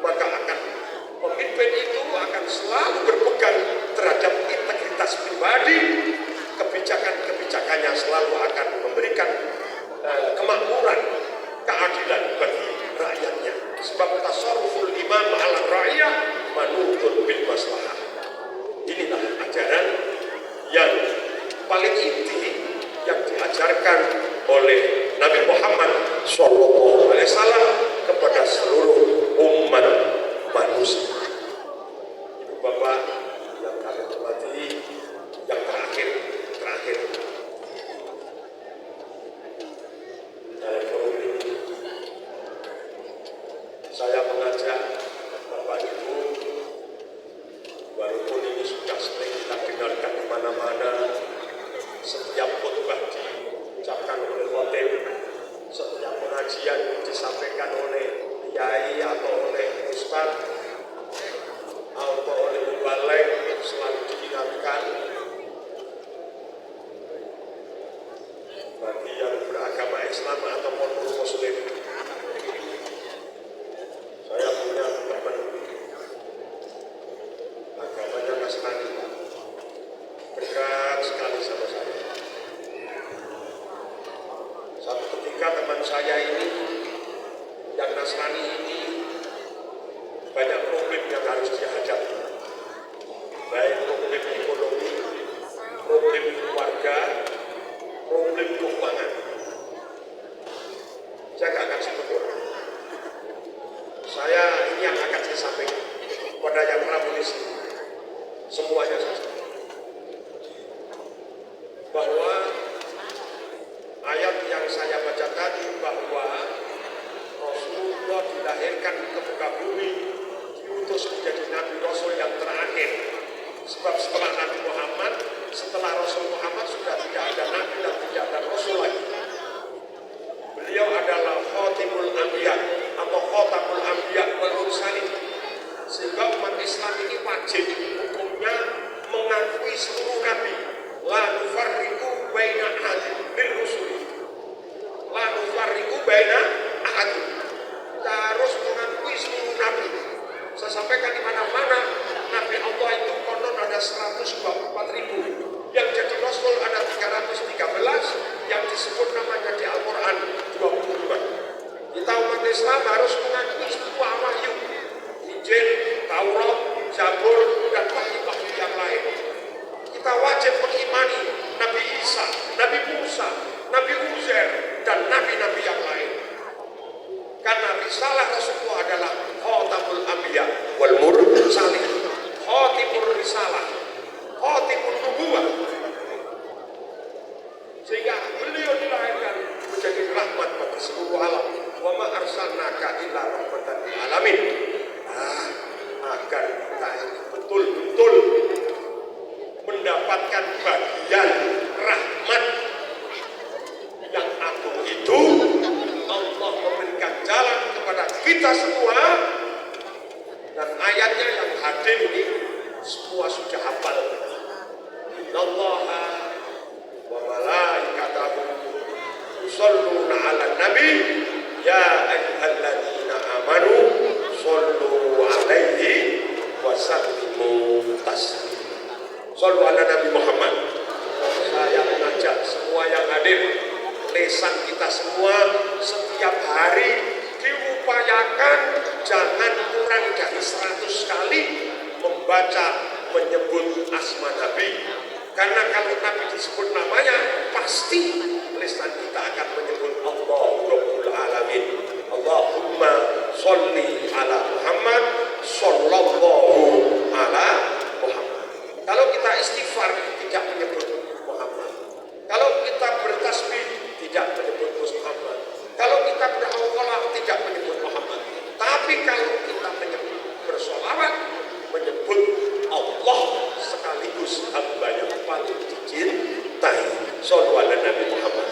maka akan pemimpin itu akan selalu berpegang terhadap integritas pribadi. Kebijakan-kebijakannya selalu akan memberikan kemakmuran, keadilan bagi rakyatnya. Sebab tasarruful imam ala rakyat manutun bil maslahah. Inilah ajaran yang paling inti yang diajarkan oleh Nabi Muhammad SAW kepada seluruh umat manusia. Ibu bapak yang kami hormati, yang terakhir dalam forum ini saya mengajak Bapak Ibu, walaupun ini sudah sering kita dengarkan di mana-mana, setiap khutbah diucapkan oleh khotib, setiap pengajian disampaikan oleh kiai atau oleh ustaz atau oleh mubalek, selalu diingatkan bagi yang beragama Islam ataupun Muslim. Saya punya teman agamanya Nasrani, dekat sekali sama saya. Satu ketika teman saya ini yang Nasrani ini banyak problem yang harus dihadapi, baik problem ekonomi, problem keluarga, problem keuangan. Saya nggak akan sebut orang. Saya ini yang akan saya sampaikan kepada yang pramunisi, semuanya saja, bahwa ayat yang saya baca tadi, bahwa Rasulullah dilahirkan ke muka bumi, diutus menjadi Nabi Rasul yang terakhir. Sebab setelah Nabi Muhammad, setelah Rasul Muhammad sudah tidak ada Nabi dan tidak ada Rasul lagi. Beliau adalah Khatimul Anbiya atau Khatamul Anbiya wal Mursalin. Sehingga umat Islam ini wajib hukumnya mengakui seluruh Nabi. La nufarriqu baina ahadin min rusuli. La nufarriqu baina ahadin. Kita harus mengakui seluruh Nabi. Saya sampaikan di mana-mana, Nabi Allah itu konon ada 124.000. Yang jadi Rasul ada 313, yang disebut namanya di Al-Quran 22. Kita umat Islam harus mengakui semua wahyu, Injil, Taurat, Zabur, dan wahyu-wahyu yang lain. Kita wajib mengimani Nabi Isa, Nabi Musa, Nabi Uzair, dan nabi-nabi yang lain. Karena risalah Rasulullah adalah Khatamul Anbiya wal Mursalin, Khatimur Risalah, Khatimul Nubuwah. Sehingga beliau dilahirkan menjadi rahmat bagi seluruh alam. Wa ma arsalnaka illa rahmatan lil alamin. Agar kita mendapatkan bagian rahmat yang agung itu, Allah memberikan jalan kepada kita semua. Dan ayatnya yang hadir ini semua sudah hafal. Innallaha wa malaikatahu yusholluna 'alan nabi ya ayyuhalladzina amanu shollu 'alaihi wa sallimu taslima. Shollu 'ala Nabi Muhammad. Saya mengajak semua yang hadir, lesan kita semua setiap hari diupayakan jangan kurang dari 100 kali membaca menyebut asma Nabi. Karena kalau Nabi disebut namanya, pasti lisan kita akan menyebut Allah Rabbul Alamin. Allahumma sholli ala Muhammad, sallallahu ala Muhammad. Kalau kita istighfar tidak menyebut Muhammad. Kalau kita bertasbih tidak menyebut Muhammad. Kalau kita berhalaqah tidak menyebut Muhammad. Tapi kalau kita menyebut bersolawat, menyebut Allah sekaligus hamba yang paling dicintai. Shollu ala Nabi Muhammad.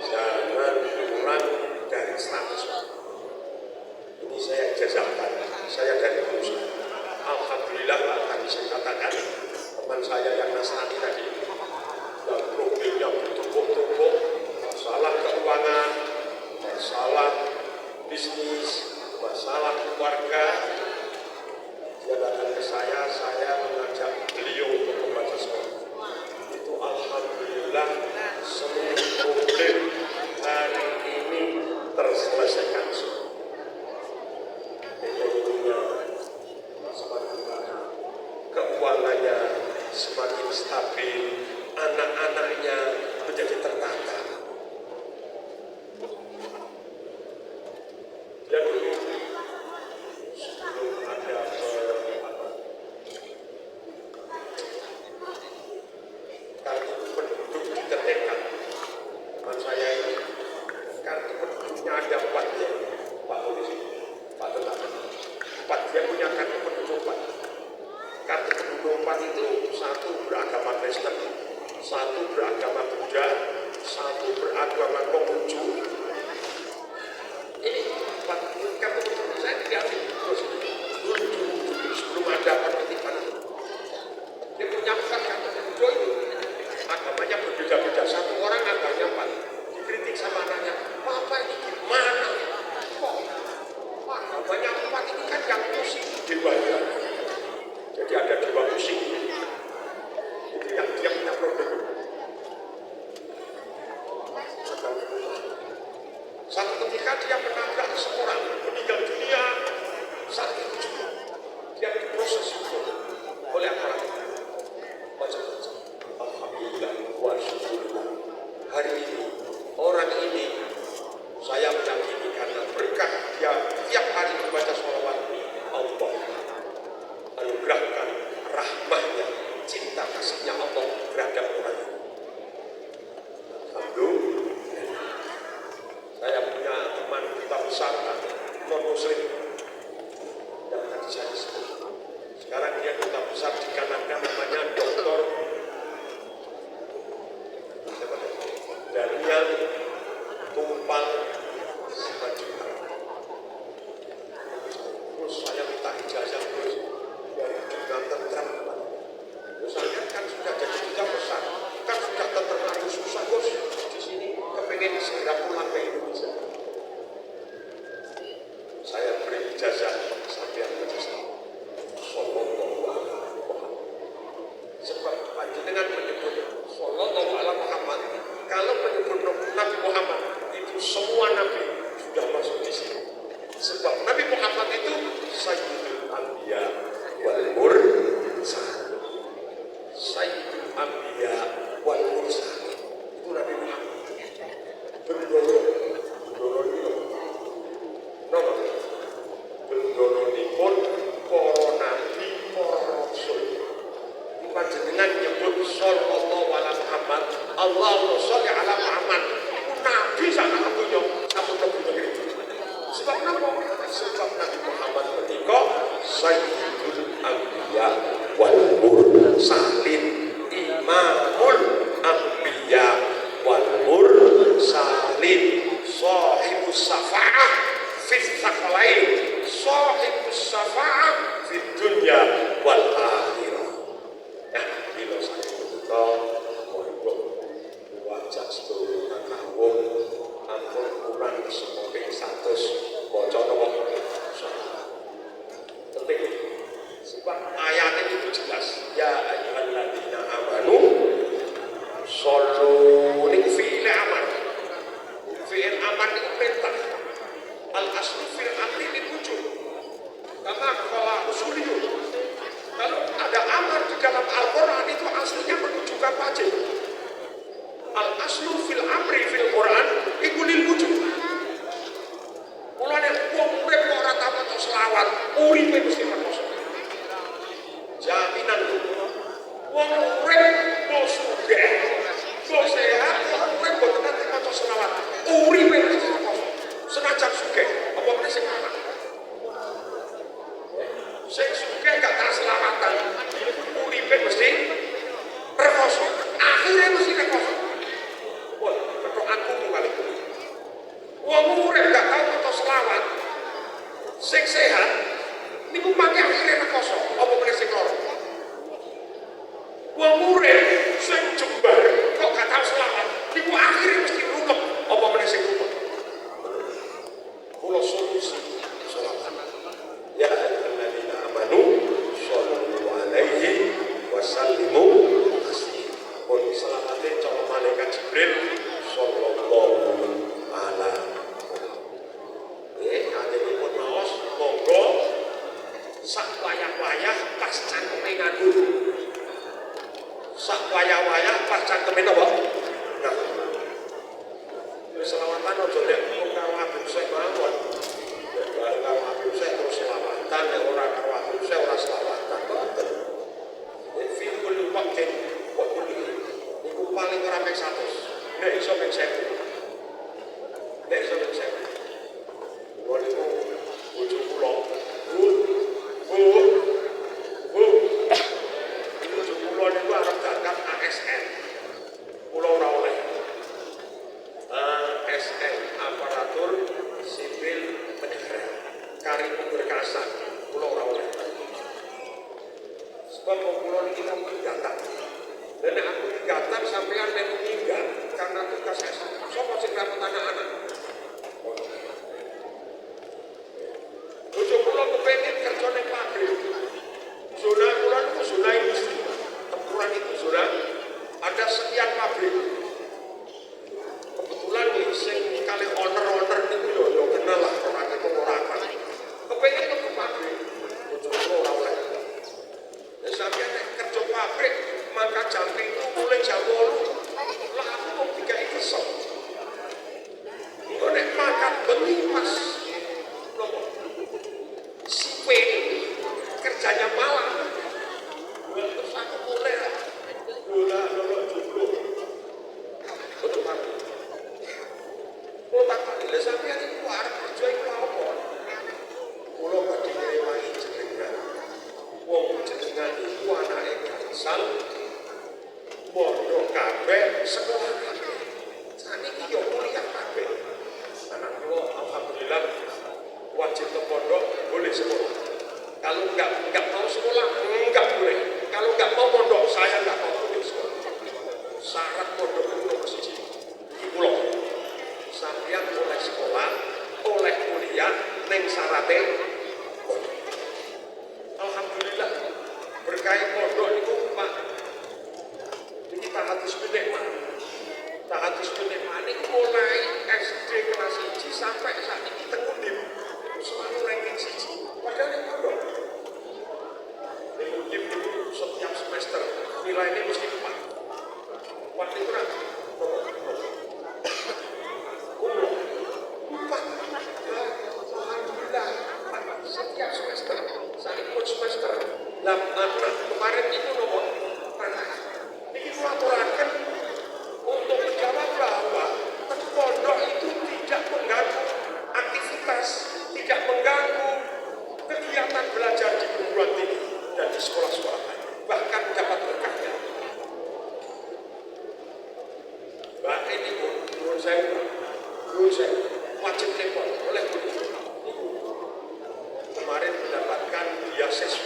Jangan kurang dari 100. Ini saya jazahkan, saya dari Indonesia. Alhamdulillah Pak, tadi saya katakan teman saya yang Nasrani tadi, yang problemnya bertumpuk-tumpuk, masalah keuangan, masalah bisnis, masalah keluarga. Dia datang ke saya mengajak beliau untuk membaca sholat. Itu alhamdulillah seluruh problem hari ini terselesaikan semua. Ekonominya semakin baik, keuangannya semakin stabil, anak-anaknya menjadi tertata. Dia dulu sebelum ada kartu penduduk ditertibkan, teman saya ini kartu penduduknya ada 4 ya, Pak Polisi, Pak Tentara. 4, dia punya kartu penduduk 4. Kartu penduduk 4 itu 1 beragama Kristen, 1 beragama Buddha, 1 beragama Konghucu. Ini 4 kartu penduduk saya diambil terus dulu sebelum ada penertiban. Dia punya 4 kartu penduduk itu. Agamanya berbeda-beda. 1 orang agamanya 4. Dikritik sama anaknya, Papa ini gimana? Kok agamanya 4 ini kan yang musik dewanya. Jadi ada 2 musik. Itu yang dia punya problem. Satu ketika dia menabrak seorang meninggal dunia saat itu juga. Dia diproses oleh aparat. Macam-macam. Alhamdulillah wa syukurillah. Hari ini orang ini saya meyakini karena berkah dia tiap hari membaca sholawat, Allah anugerahkan rahmahnya, cinta kasihnya Allah terhadap orang ini. Alhamdulillah. Saya punya teman kita besar non muslim yang tadi saya sebut. Sekarang dia duta besar di Kanada, namanya Dr. Daniel Tumpal Simanjuntak. Terus saya minta ijazah terus dari duta tentram. Saya kan sudah jadi duta besar, kan sudah tentram itu susah bos. Di sini kepengen segera pulang ke Indonesia. Saya beri ijazah sampai ijazah. Sebab panjenengan menyebut sallallahu alaihi Muhammad. Kalau menyebut Nabi Muhammad itu semua nabi sudah masuk di sini. Sebab Nabi Muhammad itu Sayyidul Anbiya wal Mursalin. Sayyidul Anbiya wal Mursalin. Itu Nabi Muhammad. Bendoro itu nomor bendoro para nabi, para rasul. Panjenengan nyebut sallallahu alaihi Muhammad, Allahumma sholli ala Muhammad. Nabi sak dunya sampun mlebu negeri. Sebab napa? Sebab Nabi Muhammad menika Sayyidul Anbiya wal Mursalin. imamul anbiya wal mursalin sahibus syafa'ah fis sakalain sahibus syafa'ah fid dunya wal akhirah. Nah, bila saya buka mondok wajah sedulur kawung ampun kurang seping 100 maca napa penting sebab ayat itu jelas ya ayyuhalladzina amanu shollu ning fi'il amar fi'il amar itu perintah al aslu fil amri lil wujub karena kalau usuliyun kalau ada amar di dalam Al-Quran itu aslinya menunjukkan wajib. Al aslu fil amri fil Quran iku lil wujub. Mulane wong urip kok ora tau maca selawat, uripe mesti rekoso. Jaminan wong urip kok sugih, kok sehat, wong urip kok nate maca selawat, uripe mesti rekoso. Senajan sugih, apa meneh sing anak. Sing sugih gak tak selawatan, uripe mesti rekoso. Akhire mesti rekoso. Wah, ketokanku kali. Wong urip gak tau maca selawat, sing sehat niku mangke akhire rekoso. Apa meneh sing lara? Wong urip sing jembar kok gak tau selawat, niku akhire mesti rumek. Apa meneh sing rumek? Kula solusi selawat. Ya ayyuhalladzina amanu shollu alaihi wasallimu taslima. Pun selawate cara malaikat Jibril sallallahu ala adepipun maos monggo sak wayah-wayah pas cangkeme ngandung. Sak wayah-wayah pas cangkeme napa? Ngandung. Selawatan aja nek karo Habib Syekh mawon. Karo Habib Syekh terus selawatan, nek ora karo Habib Syekh ora selawatan. Fi kulli waqtin wa kulli niku paling ora ping 100. Nek iso ping 1000. Nek iso ping 1000. Wong niku bojo kula. Bu. Bojo kula niku arep dangkap ASN. Kula ora oleh. ASN aparatur sipil negara. Kari pemberkasan. Kula ora oleh. Sebab kula niki namung datang. Dan aku digatan sampean nek minggat karena tugas saya. Sapa sing rawat anak-anak? Bojo kula kepengin kerja ning pabrik. Zona kula niku zona industri. Tempuran itu zona ada sekian pabrik. Kebetulan nih sing kali owner niku yo kenal lah ora keporakan. Kepengin ke pabrik. Bojo kula ora oleh. Sampeyan nek kerja pabrik maka jam itu mulai jam 8 lah aku mau dikai kesel. Engko nek makan bengi pas nopo sipe kerjanya malam terus aku mulai bola jublo betul kan kok tak lha sampeyan iku arep kerja iku apa kula badhe ngrewangi jenengan wong jenengan iku anake gansal mondok kabeh sekolah kabeh saniki yo kuliah kabeh anak kula alhamdulillah wajib ke pondok boleh sekolah kalau enggak mau sekolah enggak boleh kalau enggak mau mondok saya enggak mau boleh sekolah syarat pondok itu nomor 1 iku lho sampeyan oleh sekolah oleh kuliah ning syarate alhamdulillah berkah pondok niku Pak iki tahatus nikmat tahatus nikmat niku mulai SD kelas 1 sampai saat ini tengku dim selalu ranking 1 padahal ning pondok ning dim itu setiap semester nilainya mesti 4 waktu itu kan alhamdulillah setiap semester saat ikut semester kemarin itu nomor ini melaporkan untuk menjawab bahwa pondok itu tidak mengganggu aktivitas, tidak mengganggu kegiatan belajar di perguruan tinggi dan di sekolah-sekolah lain, bahkan dapat berkahnya.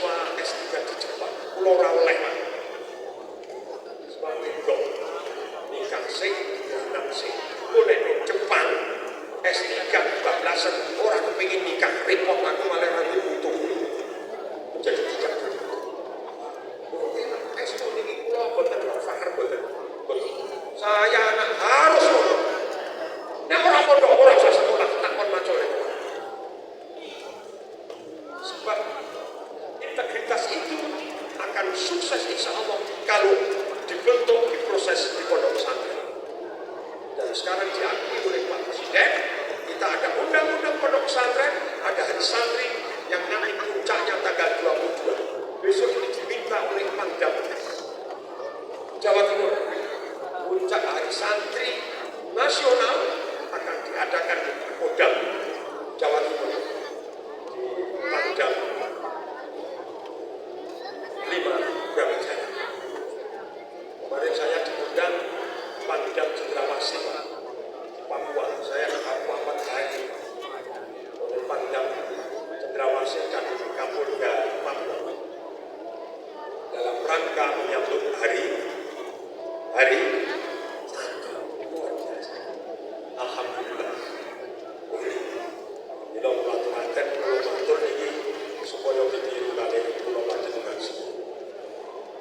mahasiswa S3 di Jepang, pulau ora oleh Pak. Sebab itu nikah sing anak sing. Boleh di Jepang S3 bablasan orang kepingin nikah repot aku malah nanti butuh. Jadi tidak ini pulau betul fahar betul. Saya anak harus pondok. Nah orang pondok orang saya sekolah takon macam itu. Sebab integritas itu akan sukses insya Allah kalau dibentuk di proses di pondok pesantren. Dan sekarang diakui oleh Pak Presiden, kita ada undang-undang pondok pesantren, ada hari santri yang nanti puncaknya tanggal 22. Besok ini diminta oleh Pangdam Jawa Timur. Puncak hari santri nasional akan diadakan di Kodam Jawa Timur di Pangdam 5 Brawijaya. Kemarin saya diundang Pangdam Cendrawasih di Papua. Saya ke Papua 4 hari oleh Pangdam Cendrawasih dan Kapolda Papua dalam rangka menyambut hari luar biasa. Alhamdulillah. Bila pelatihan pulau Bantul ini supaya ditiru kali pulau Panjenengan.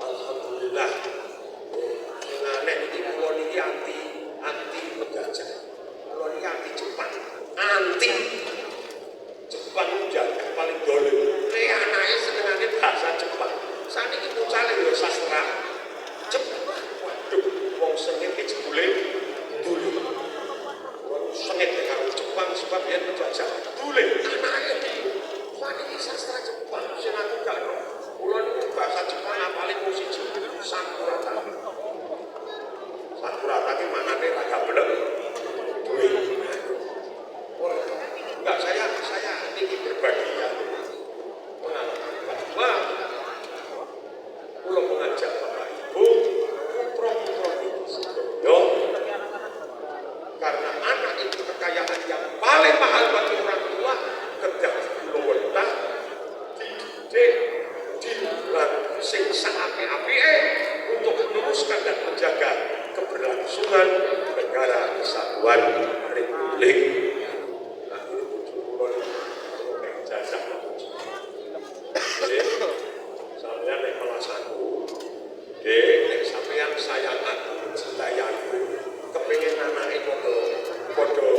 Alhamdulillah. Nek iki pulau ini anti penjajah. Pulau ini anti Jepang. Anti Jepang jago paling dolim. Anaknya senengannya bahasa Jepang. Saat ini puncaknya ya sastra Jepang. Waduh, wong sengit iki jebule dulu. Sengit dengan Jepang sebab dia penjajah. Dulu anaknya saat ini sastra Jepang. Sing aku gak ono. Pulau ini bahasa Jepang apalagi musisi Sakurata. Sakurata ini maknanya raga belum. Enggak, saya ini berbagi ya. Wah, pulau mengajak Bapak Ibu, putra-putra itu sedoyo, karena anak itu kekayaan yang paling mahal bagi orang tua, ketika di Pulau Wentah, dididik, dibuat sing api-api untuk meneruskan dan menjaga keberlangsungan negara kesatuan Republik. Sampeyan nek kelas aku, nek sampeyan sayang aku, cintai aku, kepengin anake padha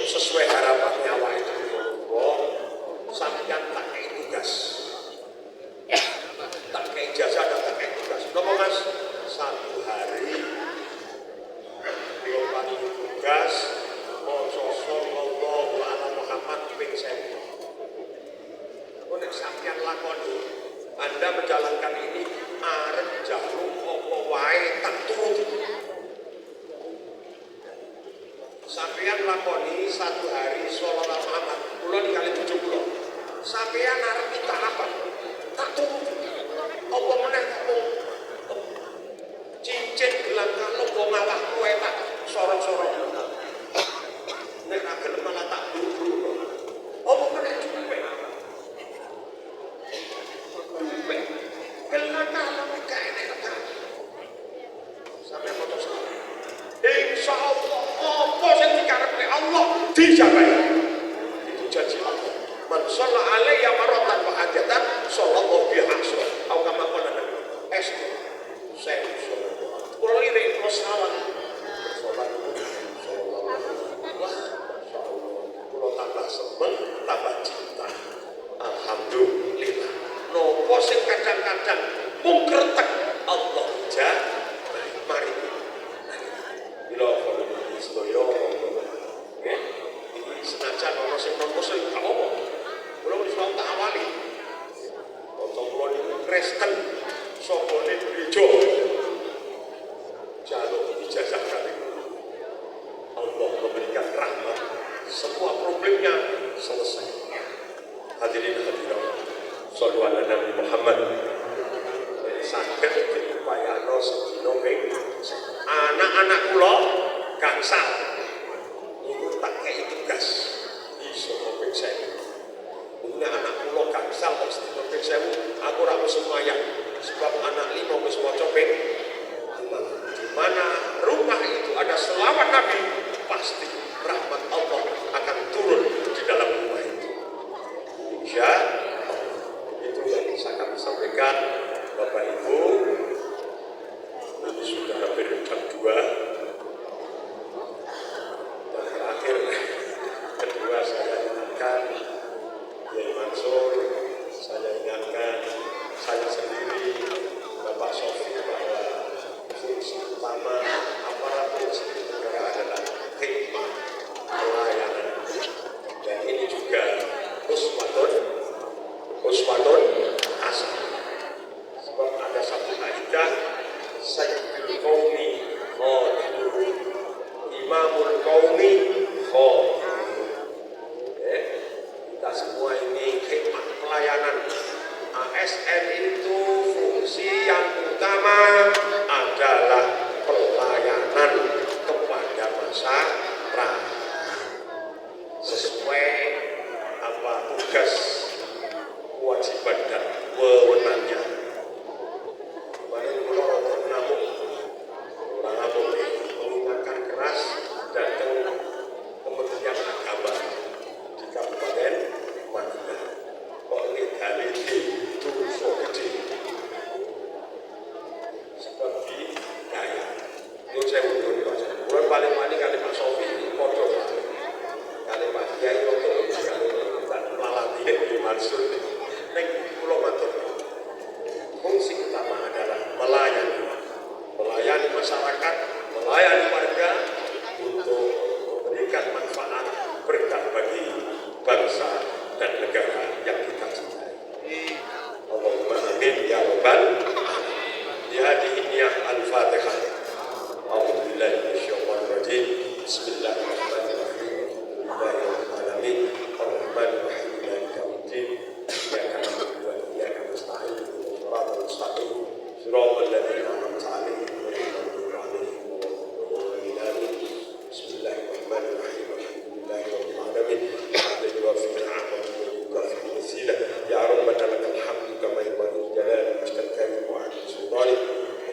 sesuai harapannya awake dhewe. Sampeyan tak kei tugas. Tak kei ijazah dan tak kei tugas. Napa Mas? 1 hari diopani tugas maca sallallahu alaihi Muhammad ping 1000. Nek sampeyan lakoni, Anda menjalankan ini arep jaluk apa wae tak turuti. Sampeyan lakoni 1 hari sallallahu Muhammad, kula ningali bojo kula. Sampeyan arep minta apa? Tak turuti. Apa meneh cincin gelang kalung wong awak kowe tak sorok-sorok. Nek ra gelem malah tak buru-buru. Apa meneh cukup. Insya Allah, apa yang dikarepke Allah dijabai. Itu janji Allah. Man shalla alaiya maratan wa hajatan sallallahu biha asra. Au kama qala Nabi. Saya kula lirik masalah. Salat. Wah, kula tambah seneng, tambah cinta. Alhamdulillah. Nopo sing kadang-kadang mung kretek Allah mari. Bila kalau sedaya ini senajan ana sing proposal gak apa. Kula wis tak awali. Kanca kula niku Kristen sogone gereja. Jaluk ijazah kali. Allah memberikan rahmat. Semua problemnya selesai. Hadirin hadirat. Shallu ala Nabi Muhammad. Saged diupayano sedina ping anak-anak kula gangsal niku tak kei tugas iso ping 1000. Anak kula gangsal kok sedina rekan-rekan, Bapak Ibu, ini sudah hampir jam 2. Dan terakhir, kedua saya ingatkan, Kiai Mansur, saya ingatkan, saya sendiri, Bapak Sofi, bahwa fungsi utama aparatur sipil negara adalah khidmat, pelayanan. Dan ini juga uswatun hasanah. Sebab ada satu kaidah, sayyidul qaumi khadimun, imamul qaumi khadimun. Kita semua ini khidmat, pelayanan. ASN itu fungsi yang utama adalah pelayanan kepada masyarakat sesuai apa tugas, kewajiban dan wewenangnya. Kemarin orang ngamuk mengingatkan keras datang Kementerian Agama di Kabupaten Madinah. Kok lihat itu so gede. Sebab di daya. Itu saya mundur di wajah. Mulai paling paling kali Pak Sofi podo. Kali Pak Kiai untuk kali malam ini di Mansur. Nek pulau matur. Fungsi utama adalah melayani masyarakat, melayani warga untuk memberikan manfaat berkah bagi bangsa dan negara yang kita cintai. Allahumma amin ya rabbal alamin. Di hadhihi niyah al-Fatihah. A'udzubillahi minasyaitonir rajim. Bismillahirrahmanirrahim. Alhamdulillahirabbil alamin. Arrahmanir rahim. Maliki yaumiddin. Iyyaka na'budu wa iyyaka nasta'in. Shiratal mustaqim. Shiratal ladzina an'amta 'alaihim ghairil maghdubi 'alaihim waladdallin. Bismillahirrahmanirrahim. Alhamdulillahirabbil alamin. Hamdan yuwaffi ni'amahu wa yukafi masilah. Ya rabbana lakal hamdu kama yanbaghi li jalali wajhikal karim wa 'azimi sultanik.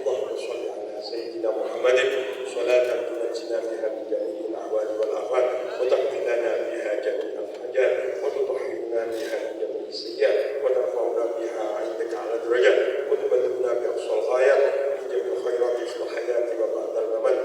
Allahumma shalli 'ala sayyidina Muhammadin salatan tunajjina biha min jami'il ahwali wal afat wa taqdi lana biha jami'al hajat wa tutahhiruna biha min jami'is sayyi'at wa tarfa'una biha 'indaka 'ala darajat wa tuballighuna bi aqsal ghayat min jami'il khairati fil hayati wa ba'dal mamat.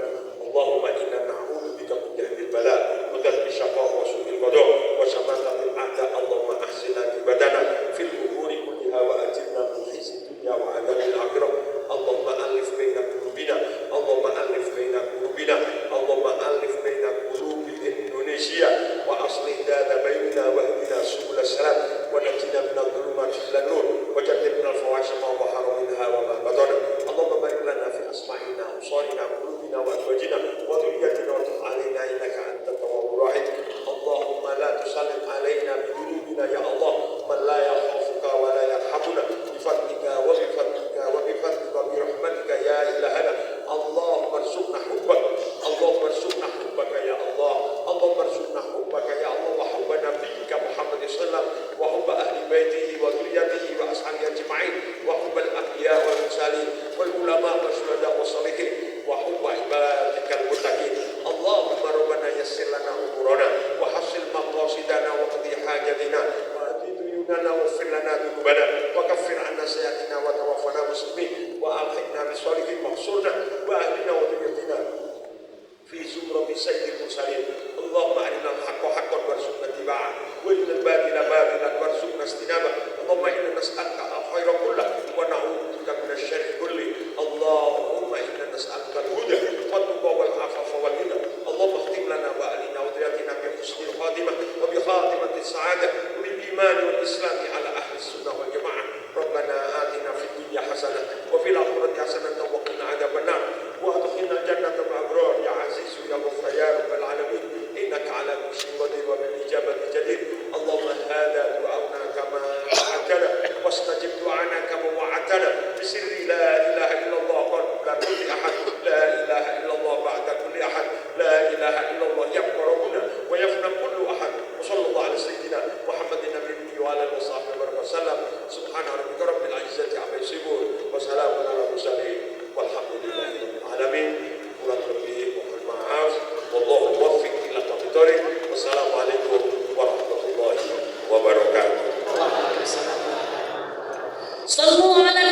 Allahumma inna na'udzu bika min jahdil bala wa darki syaqa wa su'il qada wa samatatil a'da. Allahumma ahsin akibatana fil umuri kulliha wa ajirna min khizyid dunya wa 'adzabil akhirah. Allahumma alif baina qulubina, Allahumma alif baina qulubina, Allahumma alif baina qulubi Indonesia wa aslih data bainana wa ihdina subul salam wa najina minadh dhulumati ila nur wa jannibna al-fawahisha ma dhahara minha wa ma batana. Allahumma barik lana fi asma'ina, absarina, qulubina wa azwajina wa dhurriyyatina wa tub 'alaina innaka antat tawwabur rahim. Allahumma la tusallit 'alaina bi dhunubina ya Allah man la yakhafuka wa la yarhamuna bi fadlika wa bi fadlika wa bi fadlika wa bi rahmatika ya ilahana. Allahumma arzuqna hubbak, Allahumma arzuqna hubbaka ya Allah, Allahumma arzuqna hubbaka ya Allah wa hubba nabiyyika Muhammad sallallahu wa hubba ahli baitihi wa dhurriyyatihi wa ashabihi ajma'in wa hubba al-anbiya wal mursalin wal ulama wa syuhada wa salihin wa hubba ibadikal muttaqin. Allahumma rabbana yassir lana umurana wa hasil maqasidana wa qdi hajatina wa ati duyunana wa fir lana dhunubana wa kaffir 'anna sayyi'atina wa tawaffana muslimin wa alhiqna bis salihin mahsurna wa ahlina wa dhurriyyatina fi zumrati sayyidil mursalin. Allahumma arina al-haqqa haqqan warzuqna ittiba'ah wa arina al-batila batilan warzuqna ijtinabah. Allahumma inna nas'aluka al-khayra kullahu wa na'udzu bika minasy syarri kulli. Allahumma inna nas'aluka al-huda wa tuqa wal afafa wal ghina. Allahumma khtim lana wa alina wa dhurriyyatina bi husnil khatimah wa bi khatimati sa'adah wa bil iman wal islam ala ahli sunnah wal jamaah. Rabbana atina fid dunya hasanah wa fil akhirati hasanah wa qina adzabannar wa adkhilna jannatal abrar ya aziz ya ghaffar ya rabbal alamin innaka ala kulli shay'in qadir wa bil ijabati jadir. Allahumma hadha du'auna kama wa'adtana wastajib du'ana kama wa'adtana bi sirri la ilaha illallah qabla kulli ahad la ilaha illallah ba'da kulli ahad la ilaha illallah yabqa rabbuna wa yafna kullu ahad. Wa sallallahu ala sayyidina Muhammadin nabiyyi wa ala alihi wa sahbihi wa sallam. Subhana rabbika rabbil izzati amma yasifun wa salamun ala mursalin walhamdulillahi rabbil alamin. Kurang lebih mohon maaf. Wallahu muwaffiq ila aqwamit thoriq. Wassalamualaikum warahmatullahi wabarakatuh. Waalaikumsalam. Sallu ala